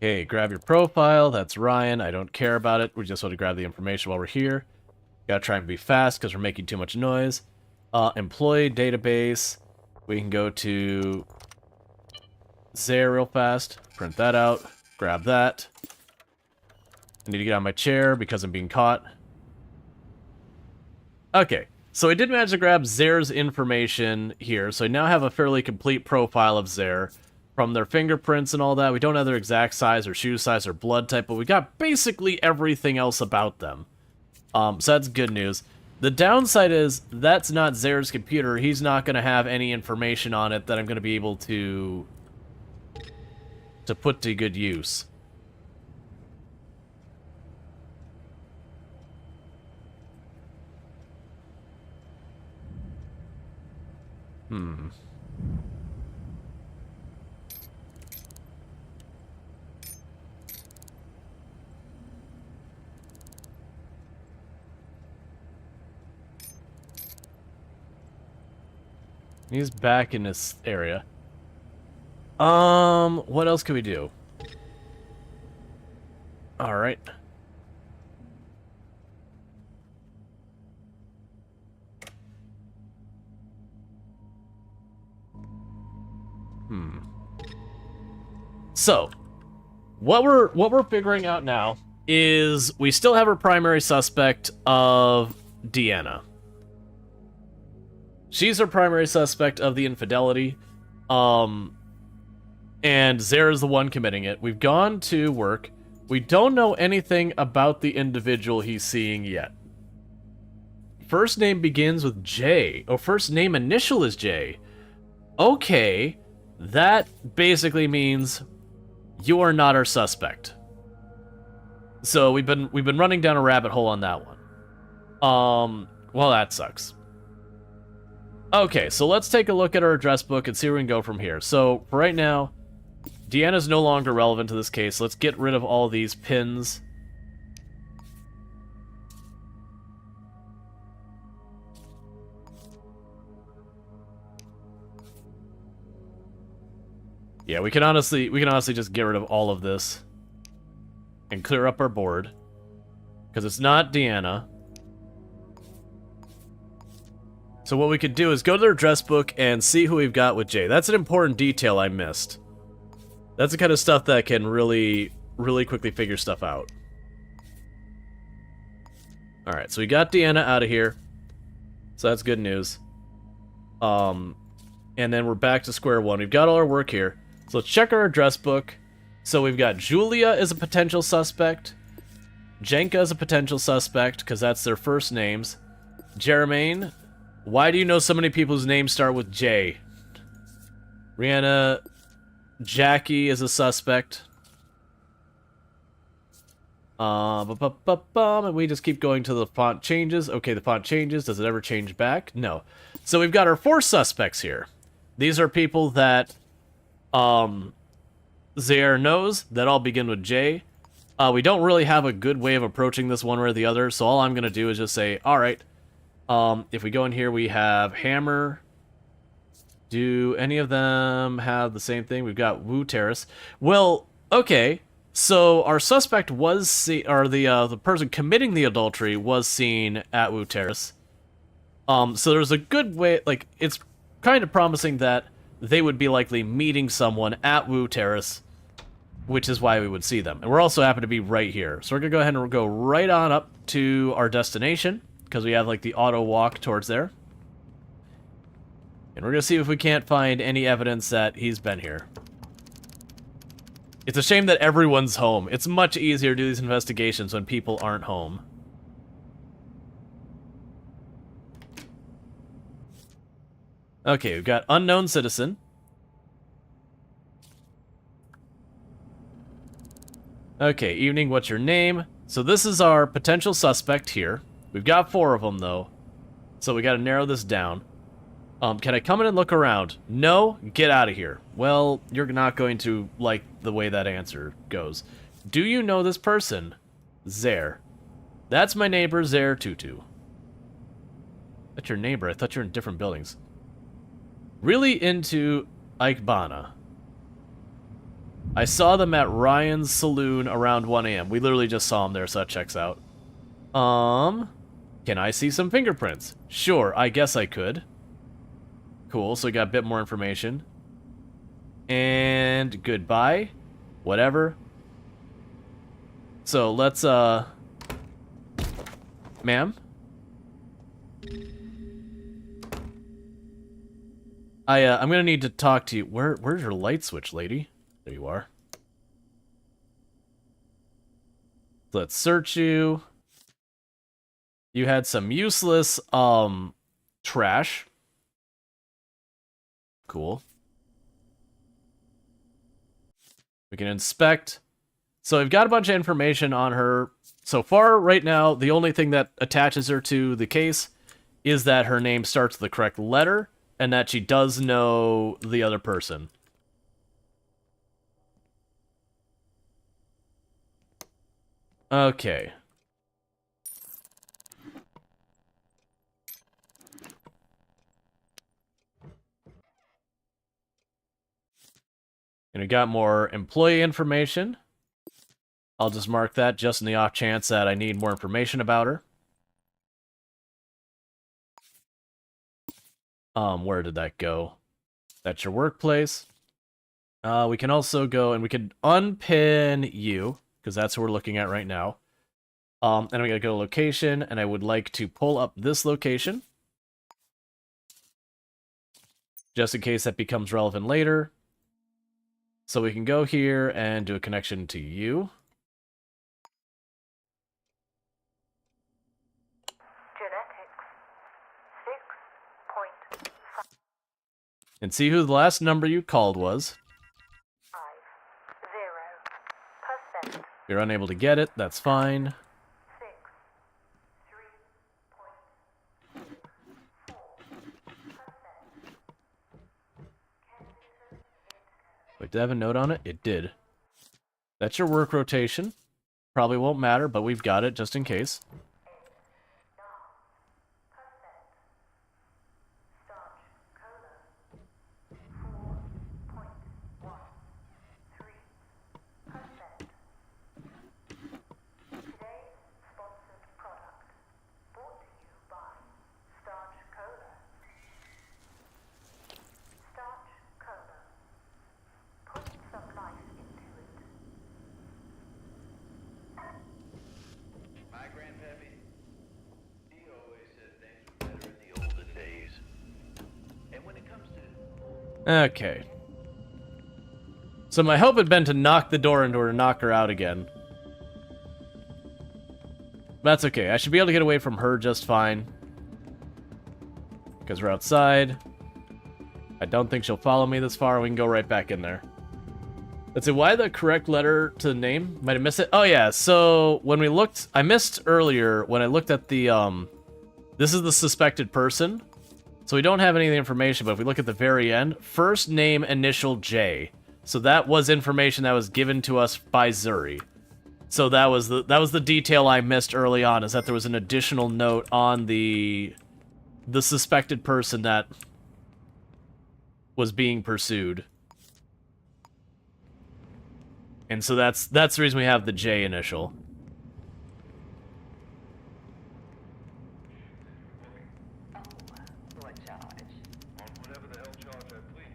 Okay, grab your profile. That's Ryan. I don't care about it. We just want to grab the information while we're here. Gotta try and be fast because we're making too much noise. Employee database. We can go to Zaire real fast. Print that out. Grab that. I need to get on my chair because I'm being caught. Okay, so I did manage to grab Zaire's information here. So I now have a fairly complete profile of Zaire. From their fingerprints and all that. We don't have their exact size or shoe size or blood type, but we got basically everything else about them. So that's good news. The downside is that's not Zaire's computer. He's not going to have any information on it that I'm going to be able to put to good use. Hmm. He's back in this area. What else can we do? Alright. So, what we're figuring out now is we still have our primary suspect of Deanna. She's our primary suspect of the infidelity. And Zara's the one committing it. We've gone to work. We don't know anything about the individual he's seeing yet. First name begins with J. Oh, first name initial is J. Okay, that basically means you are not our suspect. So we've been running down a rabbit hole on that one. Well, that sucks. Okay, so let's take a look at our address book and see where we can go from here. So, for right now, Deanna's no longer relevant to this case. Let's get rid of all these pins. Yeah, we can honestly just get rid of all of this and clear up our board, because it's not Deanna. So what we could do is go to their address book and see who we've got with Jay. That's an important detail I missed. That's the kind of stuff that can really quickly figure stuff out. Alright, so we got Deanna out of here. So that's good news. And then we're back to square one. We've got all our work here. So let's check our address book. So we've got Julia as a potential suspect. Jenka as a potential suspect, because that's their first names. Jermaine. Why do you know so many people whose names start with J? Rihanna. Jackie is a suspect. And we just keep going till the font changes. Okay, the font changes. Does it ever change back? No. So we've got our 4 suspects here. These are people that Zaire knows, that all begin with J. We don't really have a good way of approaching this one way or the other, so all I'm going to do is just say, alright, if we go in here, we have Hammer. Do any of them have the same thing? We've got Wu Terrace. Well, okay, so our suspect was the person committing the adultery was seen at Wu Terrace. So there's a good way, like, it's kind of promising that they would be likely meeting someone at Wu Terrace, which is why we would see them. And we're also happen to be right here. So we're going to go ahead and go right on up to our destination, because we have, like, the auto walk towards there. And we're going to see if we can't find any evidence that he's been here. It's a shame that everyone's home. It's much easier to do these investigations when people aren't home. Okay, we've got unknown citizen. Okay, evening, what's your name? So this is our potential suspect here. We've got 4 of them, though. So we got to narrow this down. Can I come in and look around? No? Get out of here. Well, you're not going to like the way that answer goes. Do you know this person? Zaire. That's my neighbor, Zaire Tutu. That's your neighbor. I thought you were in different buildings. Really into Ikebana. I saw them at Ryan's Saloon around 1 a.m. We literally just saw them there, so that checks out. Can I see some fingerprints? Sure, I guess I could. Cool, so we got a bit more information. And goodbye. Whatever. So let's, ma'am? I'm gonna need to talk to you. Where's your light switch, lady? There you are. Let's search you. You had some useless, trash. Cool. We can inspect. So we've got a bunch of information on her. So far, right now, the only thing that attaches her to the case is that her name starts with the correct letter, and that she does know the other person. Okay. And we got more employee information. I'll just mark that just in the off chance that I need more information about her. Where did that go? That's your workplace. We can also go and we can unpin you, because that's what we're looking at right now. And we gotta go to location, and I would like to pull up this location. Just in case that becomes relevant later. So we can go here and do a connection to you. And see who the last number you called was. 50%. You're unable to get it, that's fine. 3.4%. Wait, did I have a note on it? It did. That's your work rotation. Probably won't matter, but we've got it just in case. My grandpappy, he always said things were better in the olden days. And when it comes to Okay. So my hope had been to knock the door into her and knock her out again. That's okay. I should be able to get away from her just fine. Because we're outside. I don't think she'll follow me this far. We can go right back in there. Let's see, why the correct letter to the name? Might have missed it. Oh yeah, so when we looked, I missed earlier when I looked at the, this is the suspected person. So we don't have any of the information, but if we look at the very end, first name initial J. So that was information that was given to us by Zuri. So that was the detail I missed early on, is that there was an additional note on the suspected person that was being pursued. And so that's the reason we have the J initial. What charge? on whatever the hell charge I please.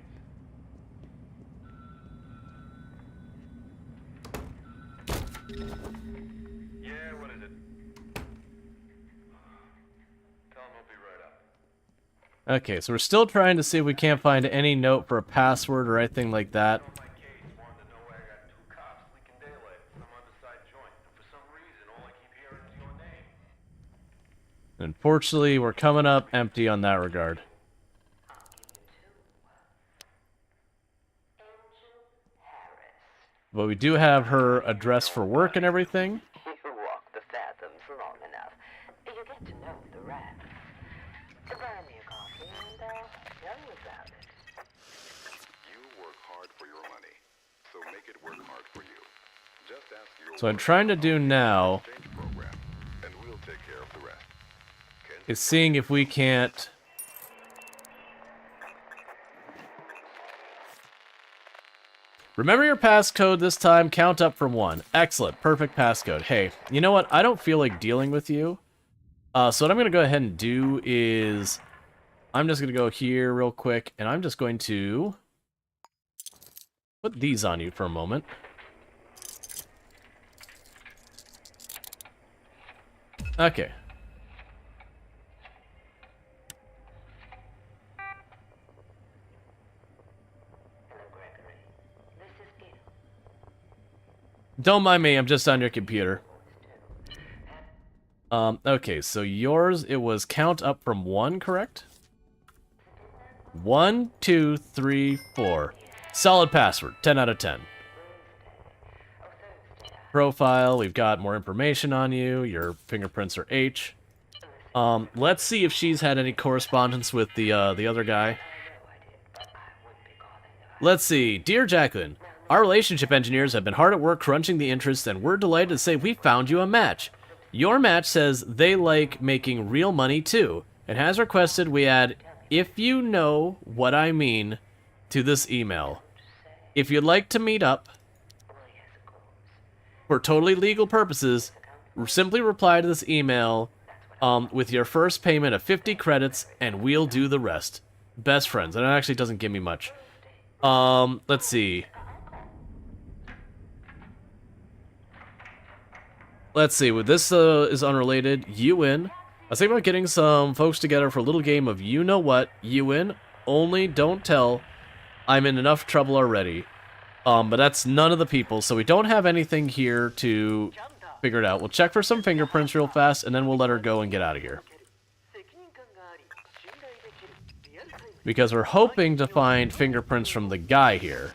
Yeah, what is it? Tell him I'll be right up. Okay, so we're still trying to see if we can't find any note for a password or anything like that. On my case, wanted to know why I got two cops leaking daylight at some underside joint. And for some reason, all I keep hearing is your name. Unfortunately, we're coming up empty on that regard. But we do have her address for work and everything. You walk the fathoms long enough. You get to know the rest. Buy me a coffee and tell me about it. You work hard for your money, so make it work hard for you. Just ask your So I'm trying to do now exchange program, and we'll take care of the rest. is seeing if we can't... Remember your passcode this time, count up from 1. Excellent, perfect passcode. Hey, you know what? I don't feel like dealing with you. So what I'm going to go ahead and do is... I'm just going to go here real quick, and I'm just going to... put these on you for a moment. Okay. Don't mind me, I'm just on your computer. Okay, so yours, it was count up from 1, correct? 1, 2, 3, 4. Solid password, 10 out of 10. Profile, we've got more information on you. Your fingerprints are H. Let's see if she's had any correspondence with the other guy. Let's see. Dear Jacqueline, our relationship engineers have been hard at work crunching the interest, and we're delighted to say we found you a match. Your match says they like making real money too, and has requested we add, if you know what I mean, to this email. If you'd like to meet up, for totally legal purposes, simply reply to this email with your first payment of 50 credits, and we'll do the rest. Best friends. And it actually doesn't give me much. Let's see. Let's see. Well, this is unrelated. You win. I was thinking about getting some folks together for a little game of you know what. You win. Only don't tell. I'm in enough trouble already. But that's none of the people, so we don't have anything here to figure it out. We'll check for some fingerprints real fast, and then we'll let her go and get out of here. Because we're hoping to find fingerprints from the guy here.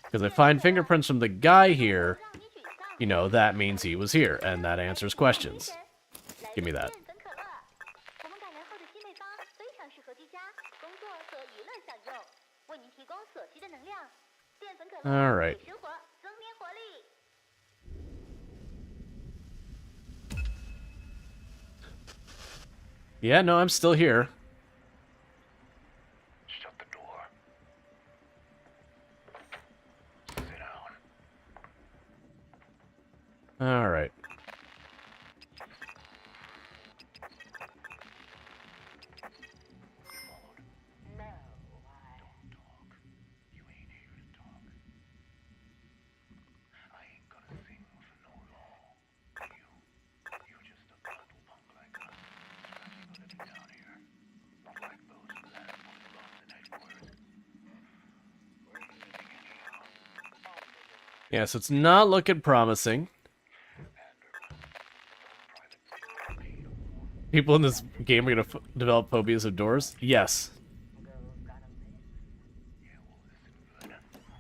Because if I find fingerprints from the guy here, you know, that means he was here, and that answers questions. Give me that. Alright. Yeah, no, I'm still here. Shut the door. Sit down. Alright. Yeah, so it's not looking promising. People in this game are going to develop phobias of doors? Yes.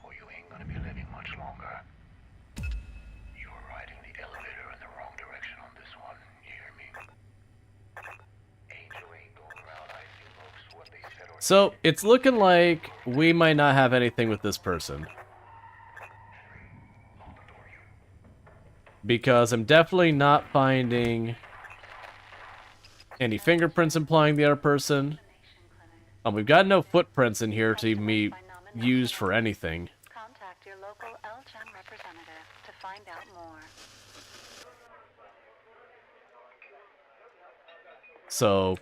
Or you ain't gonna be living much longer. You were riding the elevator in the wrong direction on this one. You hear me? Angel ain't going around icing folks what they said or So, it's looking like we might not have anything with this person. Because I'm definitely not finding any fingerprints implying the other person. We've got no footprints in here to be used for anything. Contact your local LCHEN representative to find out more. So,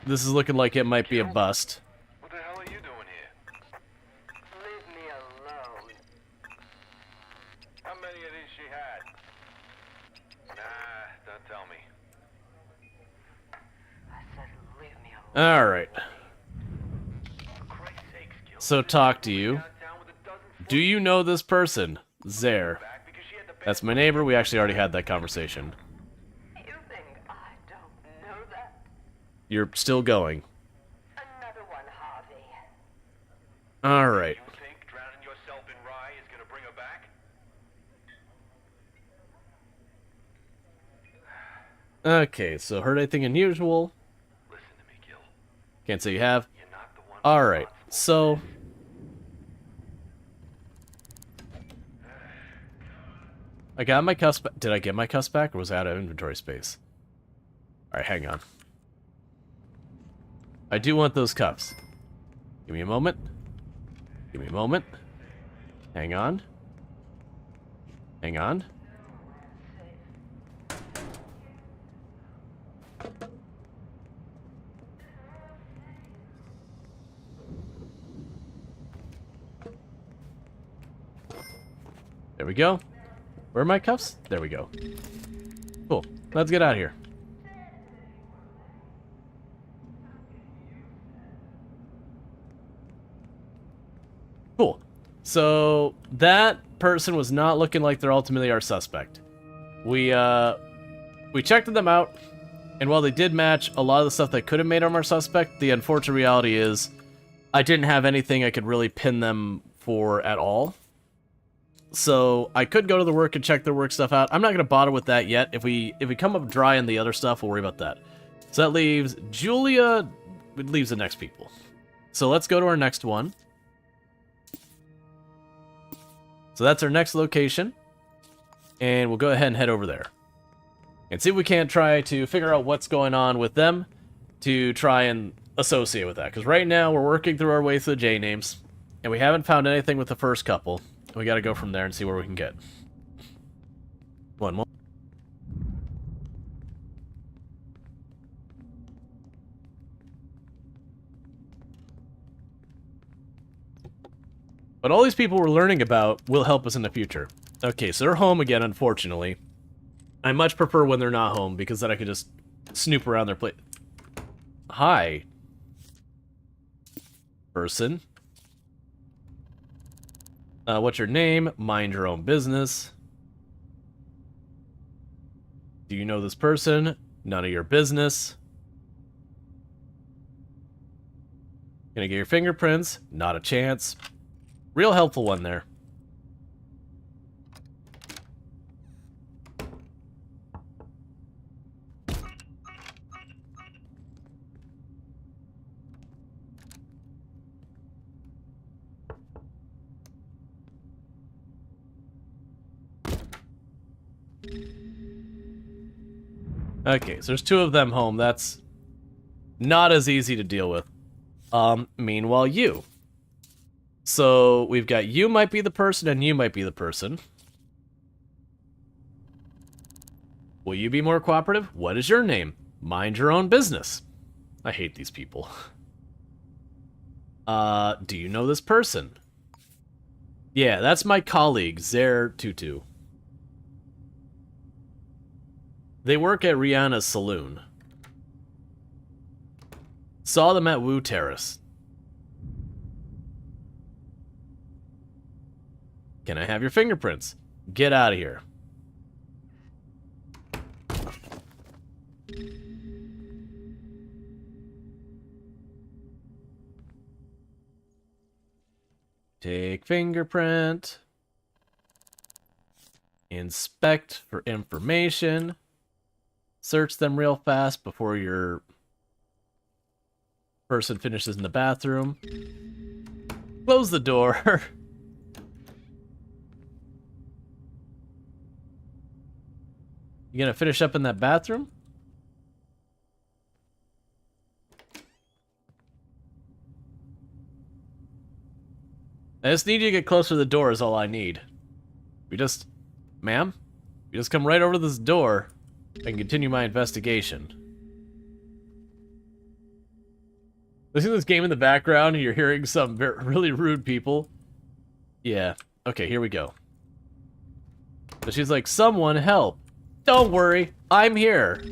this is looking like it might be a bust. what the hell are you doing here? Leave me alone. How many of these she had? Nah, don't tell me. I said leave me alone. Alright. For Christ's sakes, Gil. So, talk to you. Down with a dozen Do you know this person? Zare. back because she had the best. That's my neighbor. We actually already had that conversation. You think I don't know that? You're still going. Another one, Harvey. Alright. You think drowning yourself in rye is gonna bring her back? Okay, so heard anything unusual? Listen to me, Gil. Can't say you have. You're not the one. Alright, so... I got my cuffs back. Did I get my cuffs back, or was I out of inventory space? Alright, hang on. I do want those cuffs. Give me a moment. Give me a moment. Hang on. Hang on. There we go. Where are my cuffs? There we go. Cool. Let's get out of here. Cool. So, that person was not looking like they're ultimately our suspect. We checked them out, and while they did match a lot of the stuff that could have made them our suspect, the unfortunate reality is I didn't have anything I could really pin them for at all. So I could go to the work and check their work stuff out. I'm not going to bother with that yet. If we come up dry on the other stuff, we'll worry about that. So that leaves Julia. It leaves the next people. So let's go to our next one. So that's our next location. And we'll go ahead and head over there. And see if we can't try to figure out what's going on with them to try and associate with that. Because right now we're working through our way through the J names. And we haven't found anything with the first couple. And we got to go from there and see where we can get. One more. But all these people we're learning about will help us in the future. Okay, so they're home again, unfortunately. I much prefer when they're not home, because then I can just snoop around their place. Hi. Person. What's your name? Mind your own business. Do you know this person? None of your business. Can I get your fingerprints? Not a chance. Real helpful one there. Okay, so there's two of them home. That's not as easy to deal with. Meanwhile, you. So, we've got you might be the person and you might be the person. Will you be more cooperative? What is your name? Mind your own business. I hate these people. Do you know this person? Yeah, that's my colleague, Zer22. They work at Rihanna's saloon. Saw them at Wu Terrace. Can I have your fingerprints? Get out of here. Take fingerprint. Inspect for information. Search them real fast before your person finishes in the bathroom. Close the door. You gonna finish up in that bathroom? I just need you to get closer to the door is all I need. Ma'am? You just come right over to this door. I can continue my investigation. Listen to this game in the background and you're hearing some really rude people. Yeah. Okay, here we go. So she's like, someone help. Don't worry, I'm here.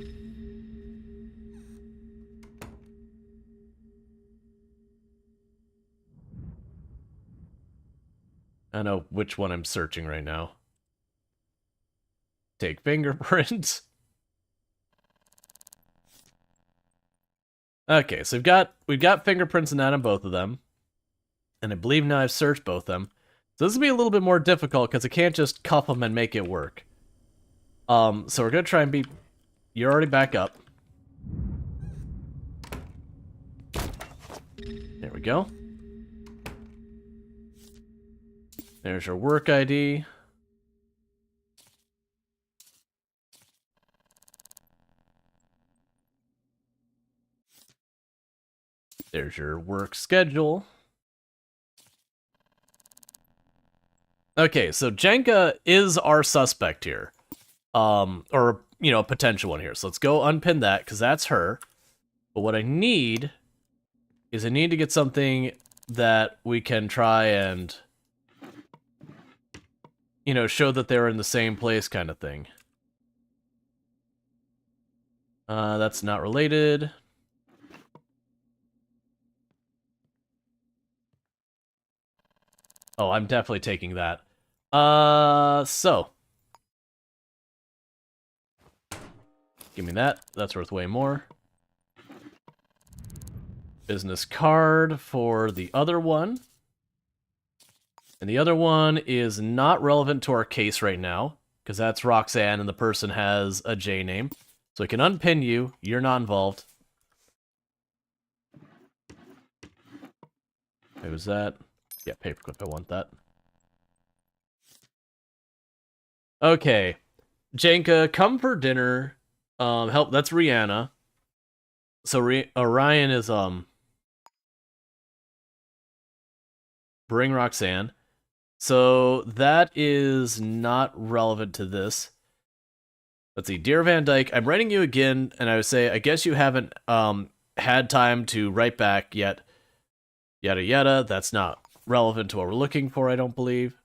I know which one I'm searching right now. Take fingerprints. Okay, so we've got fingerprints and that on both of them. And I believe now I've searched both of them. So this will be a little bit more difficult because I can't just cuff them and make it work. So we're gonna try and be... You're already back up. There we go. There's your work ID. There's your work schedule. Okay, so Jenka is our suspect here. Or, you know, a potential one here. So let's go unpin that, because that's her. But what I need is I need to get something that we can try and, you know, show that they're in the same place kind of thing. That's not related. Oh, I'm definitely taking that. So. Give me that. That's worth way more. Business card for the other one. And the other one is not relevant to our case right now, because that's Roxanne and the person has a J name. So I can unpin you. You're not involved. Wait, was that? Yeah, paperclip, I want that. Okay. Janka, come for dinner. Help, that's Rihanna. So Orion is, bring Roxanne. So that is not relevant to this. Let's see, Dear Van Dyke, I'm writing you again, and I would say, I guess you haven't, had time to write back yet. Yada yada, that's not relevant to what we're looking for, I don't believe.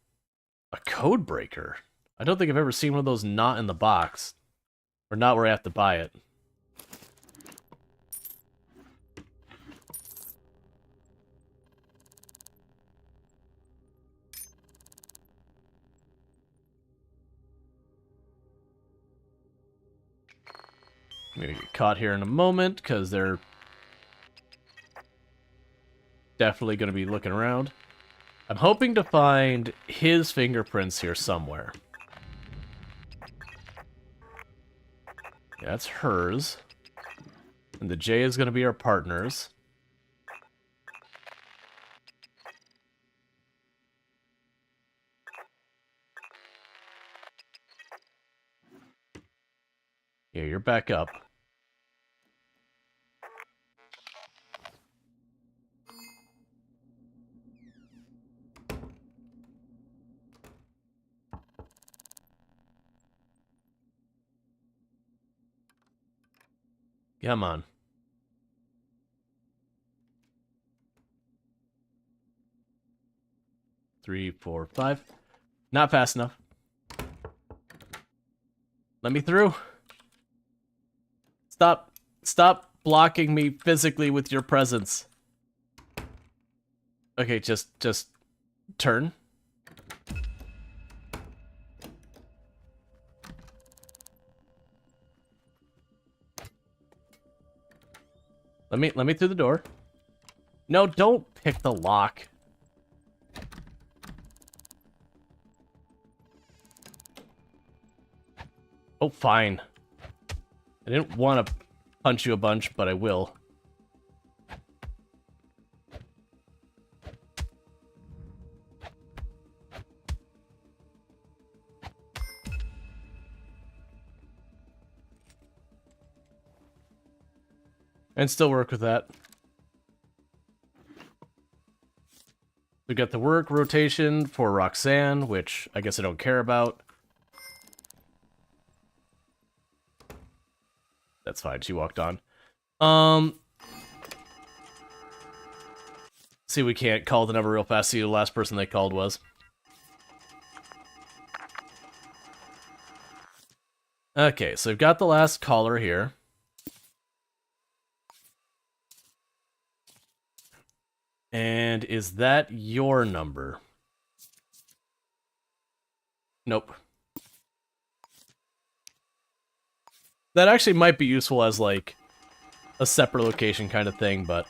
A code breaker? I don't think I've ever seen one of those not in the box. Or not where I have to buy it. I'm gonna get caught here in a moment, because they're definitely gonna be looking around. I'm hoping to find his fingerprints here somewhere. Yeah, that's hers. And the J is gonna be our partner's. Yeah, you're back up. Come on. Three, four, five. Not fast enough. Let me through. Stop blocking me physically with your presence. Okay, just turn. Let me through the door. No, don't pick the lock. Oh, fine. I didn't want to punch you a bunch, but I will. And still work with that. We got the work rotation for Roxanne, which I guess I don't care about. That's fine, she walked on. See, we can't call the number real fast, see who the last person they called was. Okay, so we've got the last caller here. And is that your number? Nope. That actually might be useful as, like, a separate location kind of thing, but...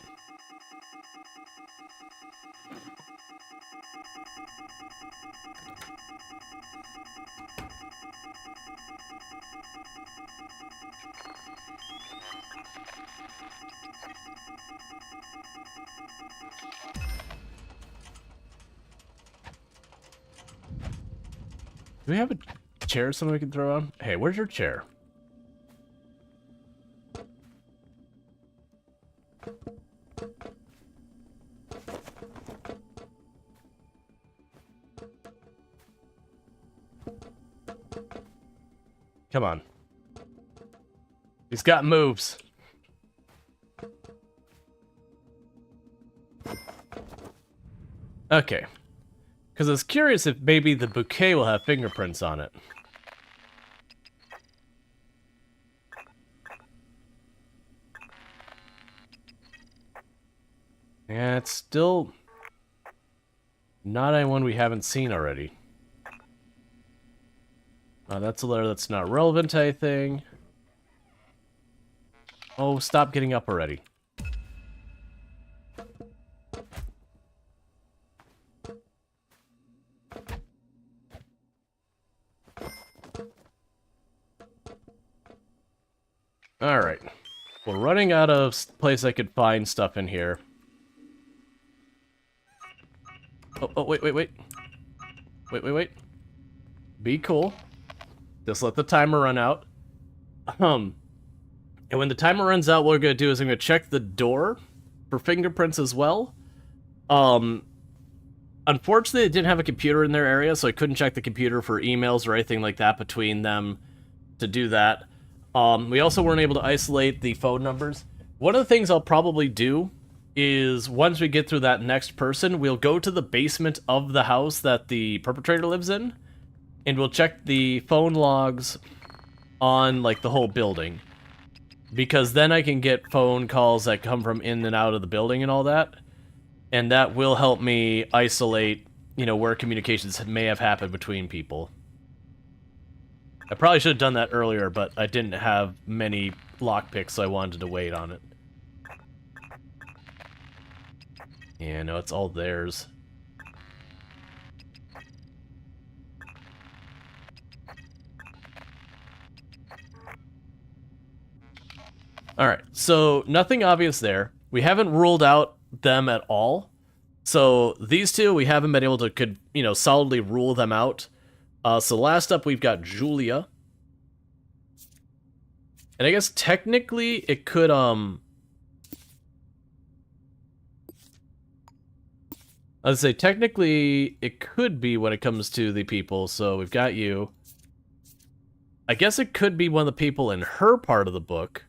Do we have a chair someone we can throw on? Hey, where's your chair? Come on. He's got moves. Okay. Because I was curious if maybe the bouquet will have fingerprints on it. Yeah, it's still not anyone we haven't seen already. That's a letter that's not relevant to anything. Oh, stop getting up already. Alright. We're running out of place I could find stuff in here. Oh, wait. Wait. Be cool. Just let the timer run out. And when the timer runs out, what we're gonna do is I'm gonna check the door for fingerprints as well. Unfortunately, it didn't have a computer in their area, so I couldn't check the computer for emails or anything like that between them to do that. We also weren't able to isolate the phone numbers. One of the things I'll probably do is once we get through that next person, we'll go to the basement of the house that the perpetrator lives in, and we'll check the phone logs on, like, the whole building. Because then I can get phone calls that come from in and out of the building and all that. And that will help me isolate, you know, where communications may have happened between people. I probably should have done that earlier, but I didn't have many lockpicks, so I wanted to wait on it. Yeah, no, it's all theirs. Alright, so nothing obvious there. We haven't ruled out them at all. So these two, we haven't been able to, you know, solidly rule them out. So last up, we've got Julia. And I guess technically it could, I'd say technically it could be when it comes to the people. So we've got you. I guess it could be one of the people in her part of the book.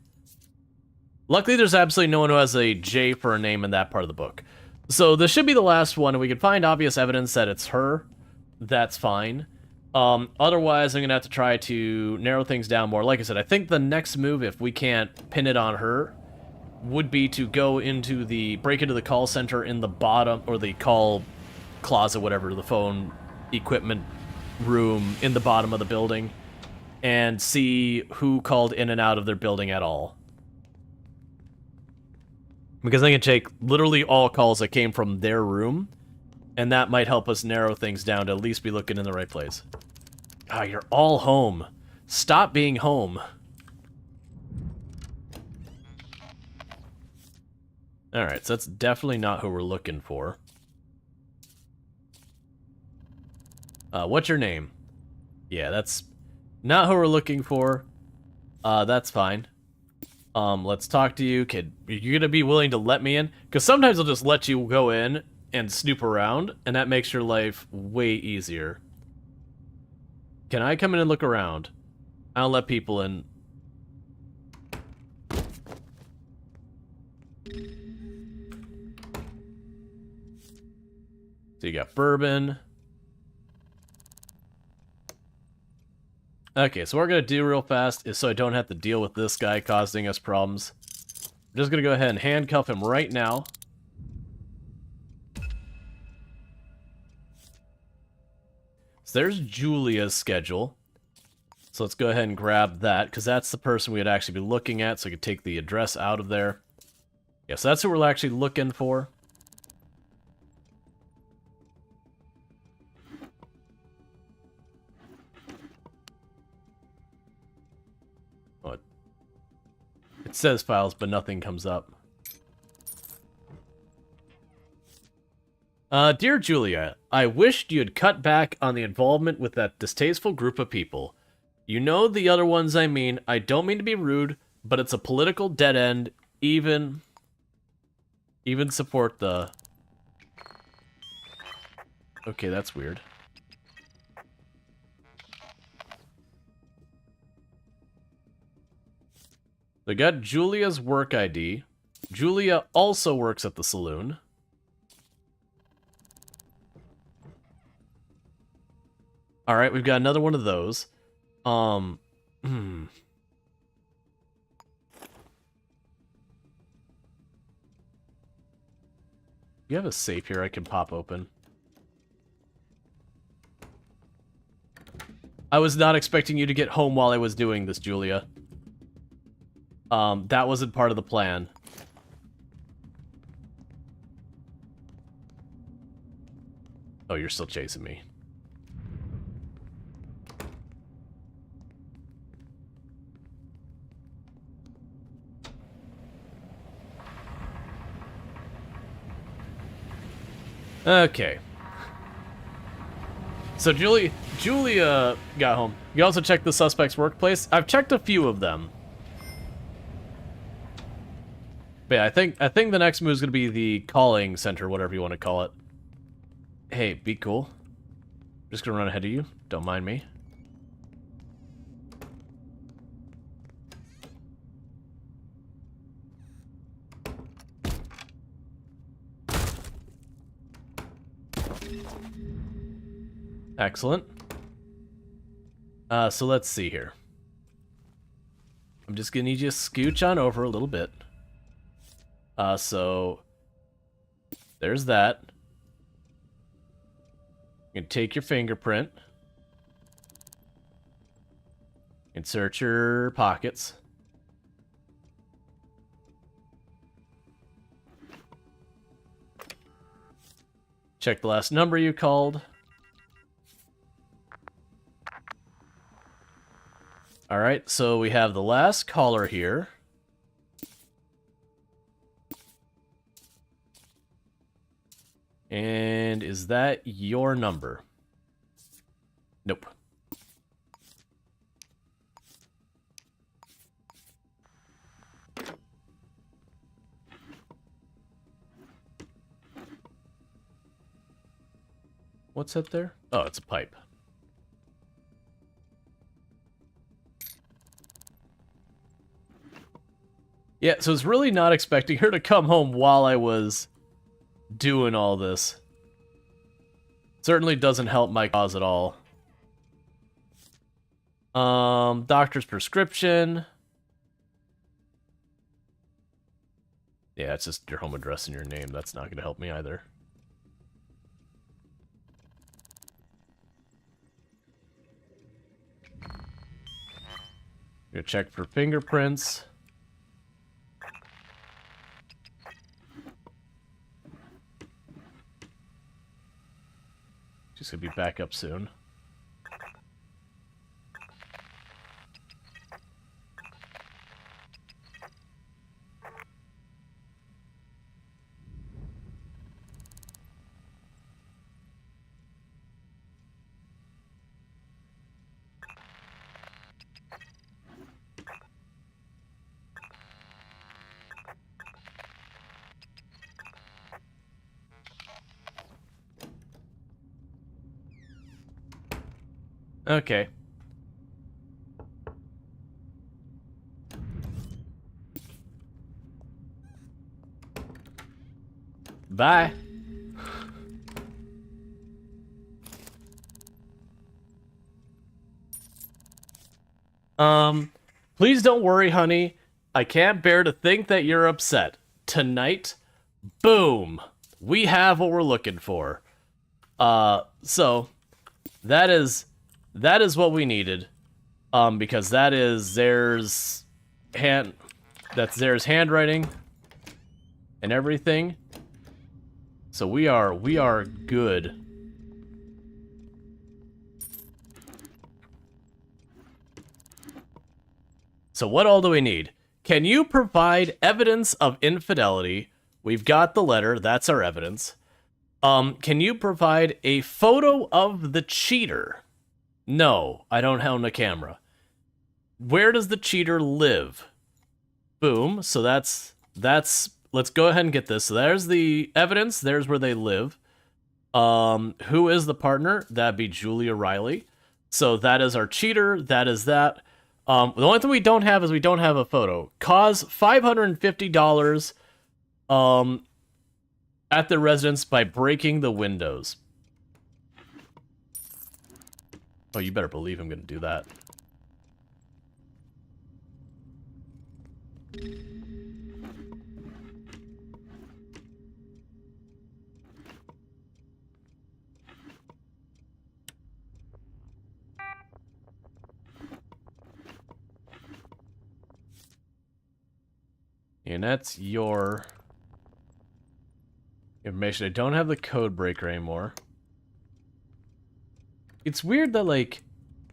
Luckily, there's absolutely no one who has a J for a name in that part of the book. So this should be the last one, and we can find obvious evidence that it's her. That's fine. Otherwise, I'm going to have to try to narrow things down more. Like I said, I think the next move, if we can't pin it on her, would be to go into break into the call center in the bottom, or the call closet, whatever, the phone equipment room in the bottom of the building, and see who called in and out of their building at all. Because I can take literally all calls that came from their room, and that might help us narrow things down to at least be looking in the right place. Ah, you're all home. Stop being home. Alright, so that's definitely not who we're looking for. What's your name? Yeah, that's not who we're looking for. That's fine. Let's talk to you, kid. Are you gonna be willing to let me in? Because sometimes I'll just let you go in and snoop around, and that makes your life way easier. Can I come in and look around? I'll let people in. So you got bourbon. Okay, so what we're going to do real fast is so I don't have to deal with this guy causing us problems. I'm just going to go ahead and handcuff him right now. So there's Julia's schedule. So let's go ahead and grab that, because that's the person we would actually be looking at, so we could take the address out of there. Yeah, so that's who we're actually looking for. It says files, but nothing comes up. Dear Julia, I wished you had cut back on the involvement with that distasteful group of people. You know the other ones I mean. I don't mean to be rude, but it's a political dead end. Even support the... Okay, that's weird. They got Julia's work ID. Julia also works at the saloon. Alright, we've got another one of those. You have a safe here I can pop open. I was not expecting you to get home while I was doing this, Julia. That wasn't part of the plan. Oh, you're still chasing me. Okay. So Julia got home. You also checked the suspect's workplace. I've checked a few of them. But yeah, I think the next move is gonna be the calling center, whatever you want to call it. Hey, be cool. Just gonna run ahead of you. Don't mind me. Excellent. So let's see here. I'm just gonna need you to scooch on over a little bit. So there's that. You can take your fingerprint. Insert your pockets. Check the last number you called. Alright, so we have the last caller here. And is that your number? Nope. What's up there? Oh, it's a pipe. Yeah, so I was really not expecting her to come home while I was doing all this. Certainly doesn't help my cause at all. Doctor's prescription. Yeah, it's just your home address and your name. That's not going to help me either. Gonna check for fingerprints. She's gonna be back up soon. Okay. Bye. Please don't worry, honey. I can't bear to think that you're upset. Tonight, boom, we have what we're looking for. So that is what we needed. Because that's Zare's handwriting and everything. So we are good. So what all do we need? Can you provide evidence of infidelity? We've got the letter, that's our evidence. Can you provide a photo of the cheater? No, I don't own a camera. Where does the cheater live? Boom, so that's let's go ahead and get this. So there's the evidence, there's where they live. Who is the partner? That'd be Julia Riley. So that is our cheater, that is that. The only thing we don't have is we don't have a photo. Cause $550 at the residence by breaking the windows. Oh, you better believe I'm gonna do that. And that's your information. I don't have the code breaker anymore. It's weird that, like,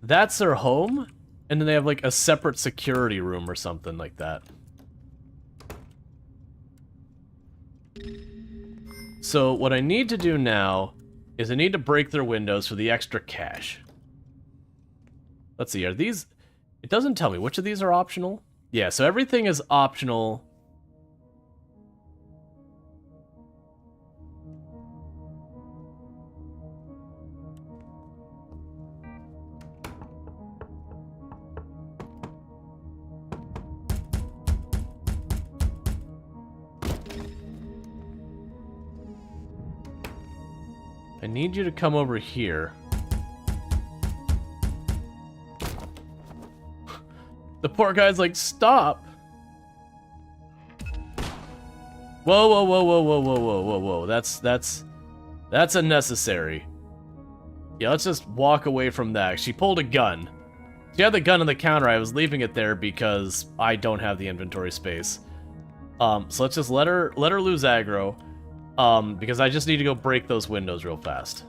that's their home, and then they have, like, a separate security room or something like that. So what I need to do now is I need to break their windows for the extra cash. Let's see, are these... It doesn't tell me which of these are optional. Yeah, so everything is optional. I need you to come over here. The poor guy's like, stop! Whoa, whoa, whoa, whoa, whoa, whoa, whoa, whoa, whoa. That's unnecessary. Yeah, let's just walk away from that. She pulled a gun. She had the gun on the counter. I was leaving it there because I don't have the inventory space. So let's just let her lose aggro. Because I just need to go break those windows real fast.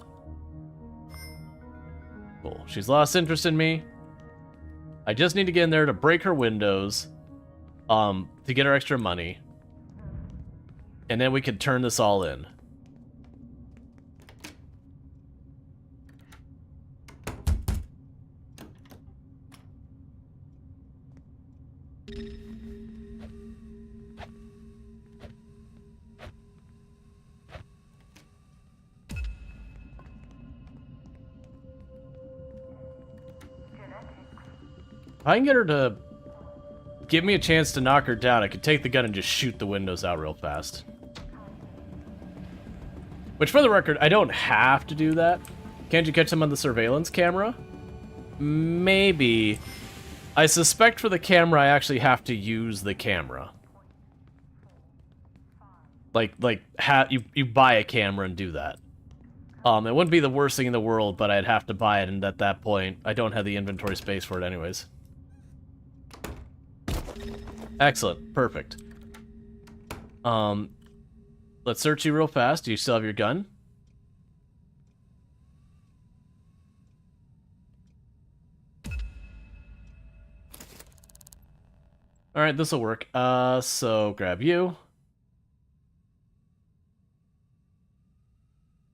Cool. She's lost interest in me. I just need to get in there to break her windows, to get her extra money. And then we can turn this all in. If I can get her to give me a chance to knock her down, I could take the gun and just shoot the windows out real fast. Which, for the record, I don't have to do that. Can't you catch them on the surveillance camera? Maybe. I suspect for the camera, I actually have to use the camera. You buy a camera and do that. It wouldn't be the worst thing in the world, but I'd have to buy it, and at that point, I don't have the inventory space for it anyways. Excellent. Perfect. Let's search you real fast. Do you still have your gun? Alright, this'll work. So grab you.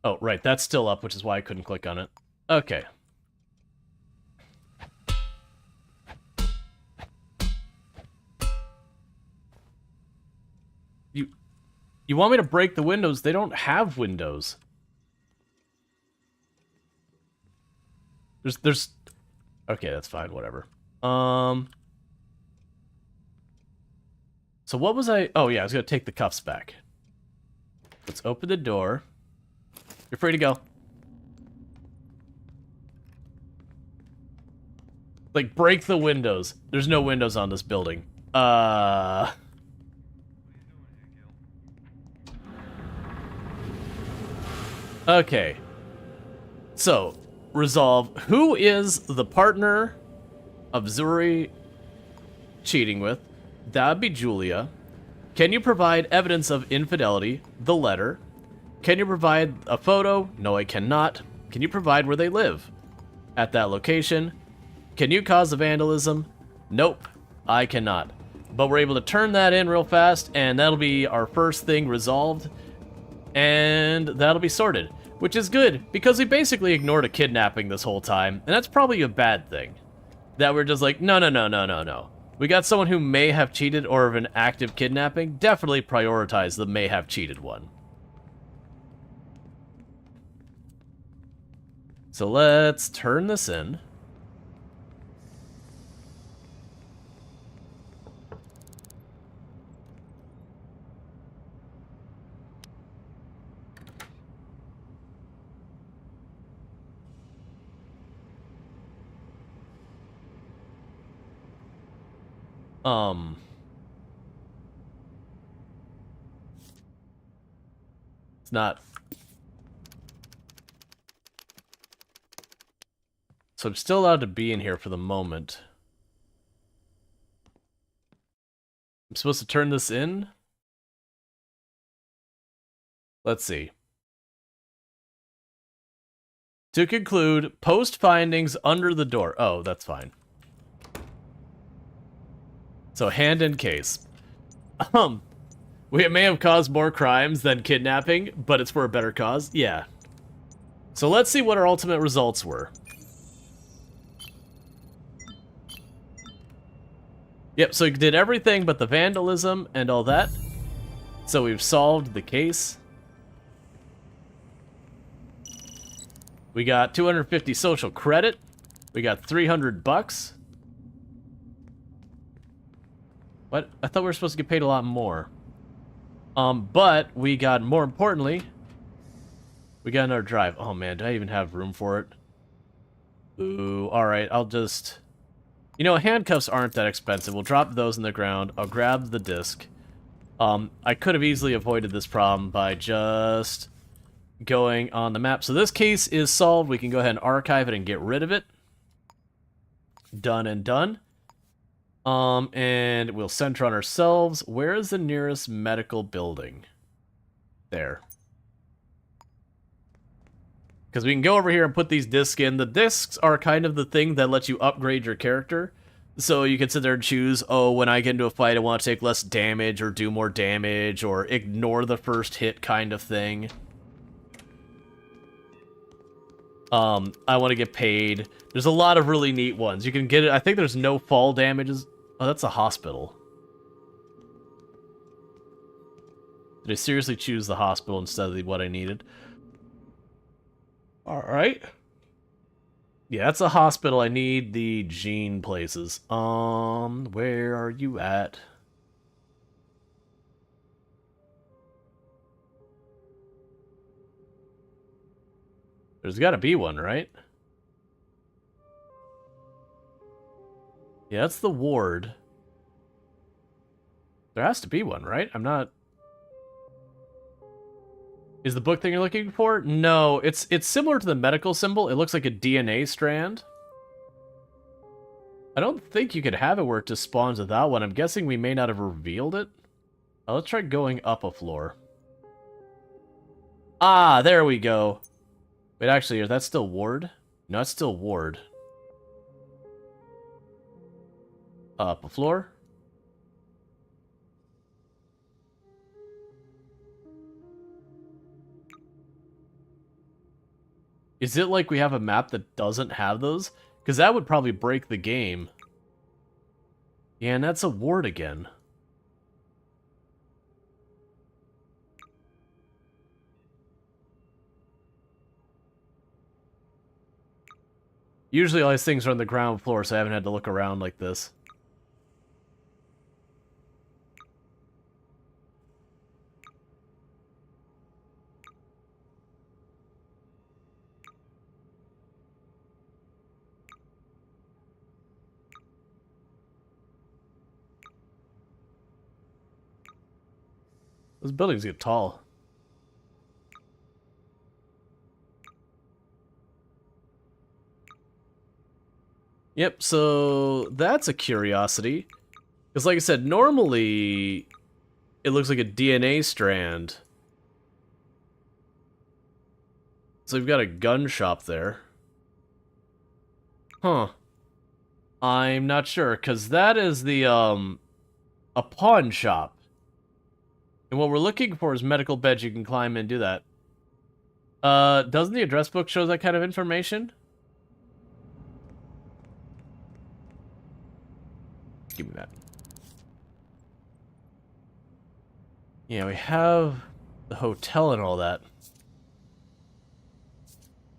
Oh, right, that's still up, which is why I couldn't click on it. Okay. You want me to break the windows? They don't have windows. There's... Okay, that's fine, whatever. So what was I... Oh, yeah, I was gonna take the cuffs back. Let's open the door. You're free to go. Like, break the windows. There's no windows on this building. Okay. So, resolve. Who is the partner of Zuri cheating with? That would be Julia. Can you provide evidence of infidelity? The letter. Can you provide a photo? No, I cannot. Can you provide where they live? At that location. Can you cause the vandalism? Nope, I cannot. But we're able to turn that in real fast, and that'll be our first thing resolved. And that'll be sorted. Which is good, because we basically ignored a kidnapping this whole time, and that's probably a bad thing. That we're just like, no, no, no, no, no, no. We got someone who may have cheated or of an active kidnapping. Definitely prioritize the may have cheated one. So let's turn this in. It's not. So I'm still allowed to be in here for the moment. I'm supposed to turn this in? Let's see. To conclude, post findings under the door. Oh, that's fine. So, hand in case. We may have caused more crimes than kidnapping, but it's for a better cause. Yeah. So let's see what our ultimate results were. Yep, so we did everything but the vandalism and all that. So we've solved the case. We got 250 social credit. We got 300 bucks. What? I thought we were supposed to get paid a lot more. But we got, more importantly, we got another drive. Oh man, do I even have room for it? Ooh, alright, I'll just... You know, handcuffs aren't that expensive. We'll drop those in the ground. I'll grab the disc. I could have easily avoided this problem by just going on the map. So this case is solved. We can go ahead and archive it and get rid of it. Done and done. And we'll center on ourselves. Where is the nearest medical building? There. Because we can go over here and put these discs in. The discs are kind of the thing that lets you upgrade your character. So you can sit there and choose, oh, when I get into a fight, I want to take less damage, or do more damage, or ignore the first hit kind of thing. I want to get paid. There's a lot of really neat ones. You can get it. I think there's no fall damages. Oh, that's a hospital. Did I seriously choose the hospital instead of what I needed? Alright. Yeah, that's a hospital. I need the gene places. Where are you at? There's gotta be one, right? Yeah, that's the ward. There has to be one, right? I'm not... Is the book thing you're looking for? No, it's similar to the medical symbol. It looks like a DNA strand. I don't think you could have it where it just spawns without one. I'm guessing we may not have revealed it. Let's try going up a floor. Ah, there we go. Wait, actually, is that still ward? No, it's still ward. Up a floor. Is it like we have a map that doesn't have those? Because that would probably break the game. Yeah, and that's a ward again. Usually all these things are on the ground floor, so I haven't had to look around like this. Those buildings get tall. Yep, so that's a curiosity. Because like I said, normally it looks like a DNA strand. So we've got a gun shop there. Huh. I'm not sure, because that is the, a pawn shop. And what we're looking for is medical beds you can climb and do that. Doesn't the address book show that kind of information? Give me that. Yeah, we have the hotel and all that.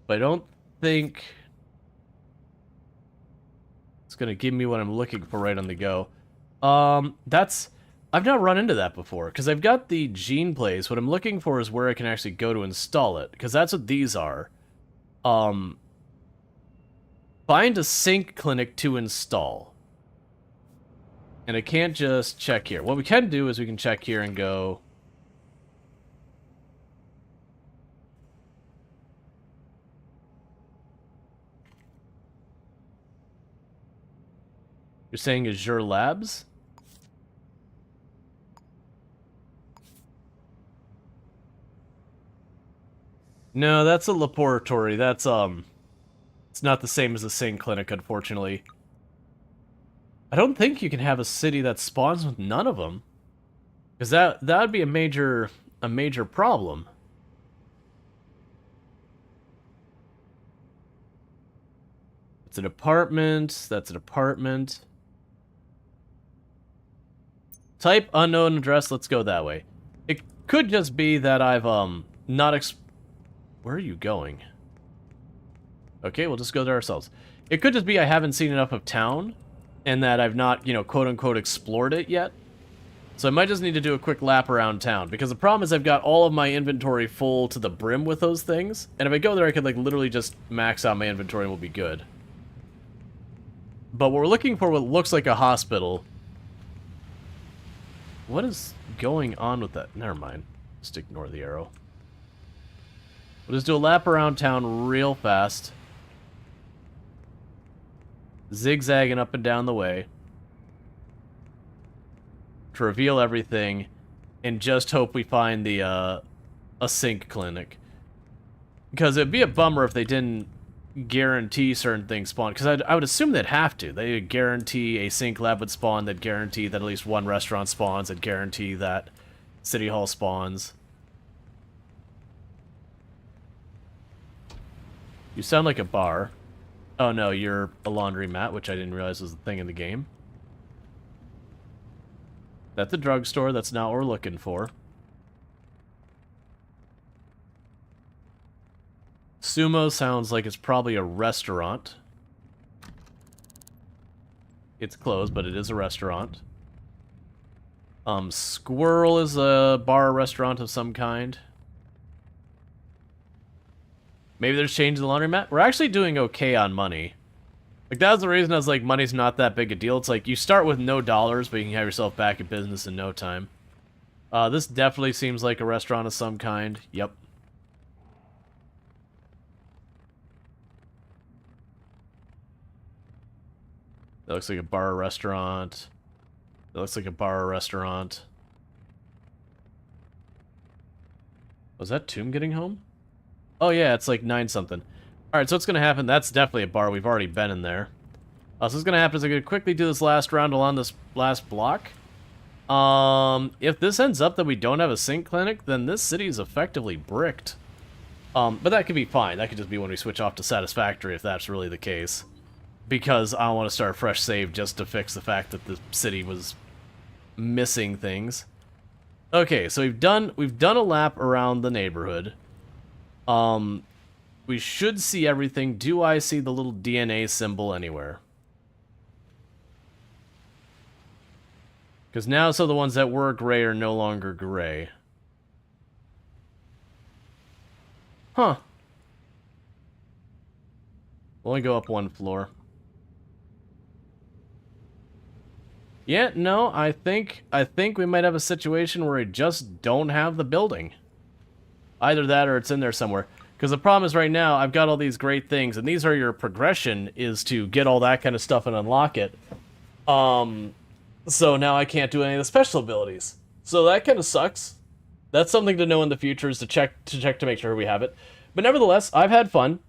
But I don't think it's gonna give me what I'm looking for right on the go. I've not run into that before, because I've got the gene plays. What I'm looking for is where I can actually go to install it, because that's what these are. Find a sync clinic to install. And I can't just check here. What we can do is we can check here and go... You're saying Azure Labs? No, that's a laboratory. That's, it's not the same as a sync clinic, unfortunately. I don't think you can have a city that spawns with none of them. Because that'd be a major problem. It's an apartment. That's an apartment. Type unknown address. Let's go that way. It could just be that I've, not Where are you going? Okay, we'll just go there ourselves. It could just be I haven't seen enough of town, and that I've not, you know, quote-unquote explored it yet. So I might just need to do a quick lap around town, because the problem is I've got all of my inventory full to the brim with those things, and if I go there I could, like, literally just max out my inventory and we'll be good. But we're looking for what looks like a hospital. What is going on with that? Never mind. Just ignore the arrow. We'll just do a lap around town real fast. Zigzagging up and down the way. To reveal everything. And just hope we find the, a sync clinic. Because it'd be a bummer if they didn't guarantee certain things spawn. Because I would assume they'd have to. They'd guarantee a sync lab would spawn. They'd guarantee that at least one restaurant spawns. They'd guarantee that City Hall spawns. You sound like a bar. Oh no, you're a laundromat, which I didn't realize was a thing in the game. That's a drugstore. That's not what we're looking for. Sumo sounds like it's probably a restaurant. It's closed, but it is a restaurant. Squirrel is a bar or restaurant of some kind. Maybe there's change in the laundromat. We're actually doing okay on money. Like, that was the reason I was like, money's not that big a deal. It's like, you start with no dollars, but you can have yourself back in business in no time. This definitely seems like a restaurant of some kind. Yep. That looks like a bar or restaurant. That looks like a bar or restaurant. Was that Tomb getting home? Oh yeah, it's like 9 something. Alright, so what's gonna happen? That's definitely a bar. We've already been in there. So what's gonna happen is I'm gonna quickly do this last round along this last block. If this ends up that we don't have a sync clinic, then this city is effectively bricked. But that could be fine. That could just be when we switch off to Satisfactory if that's really the case. Because I want to start a fresh save just to fix the fact that the city was missing things. Okay, so we've done a lap around the neighborhood. We should see everything. Do I see the little DNA symbol anywhere? Because now some of the ones that were gray are no longer gray. Huh. We'll only go up 1 floor. Yeah, no, I think we might have a situation where we just don't have the building. Either that or it's in there somewhere. Because the problem is right now, I've got all these great things, and these are your progression, is to get all that kind of stuff and unlock it. So now I can't do any of the special abilities. So that kind of sucks. That's something to know in the future, is to check to make sure we have it. But nevertheless, I've had fun.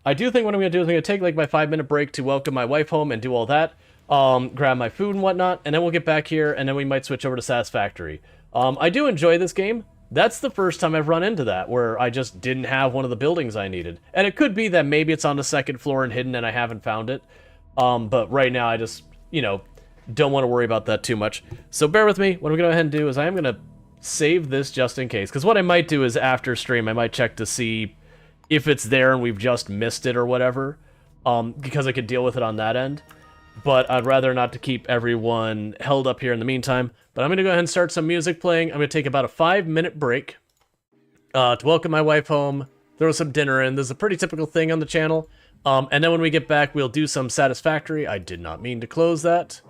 I do think what I'm going to do is I'm going to take like my 5-minute break to welcome my wife home and do all that. Grab my food and whatnot, and then we'll get back here, and then we might switch over to Satisfactory. I do enjoy this game. That's the first time I've run into that, where I just didn't have one of the buildings I needed. And it could be that maybe it's on the 2nd floor and hidden and I haven't found it. But right now I just, you know, don't want to worry about that too much. So bear with me. What I'm going to go ahead and do is I am going to save this just in case. Because what I might do is after stream, I might check to see if it's there and we've just missed it or whatever. Because I could deal with it on that end. But I'd rather not to keep everyone held up here in the meantime. But I'm going to go ahead and start some music playing. I'm going to take about a 5-minute break to welcome my wife home, throw some dinner in. This is a pretty typical thing on the channel. And then when we get back, we'll do some Satisfactory. I did not mean to close that.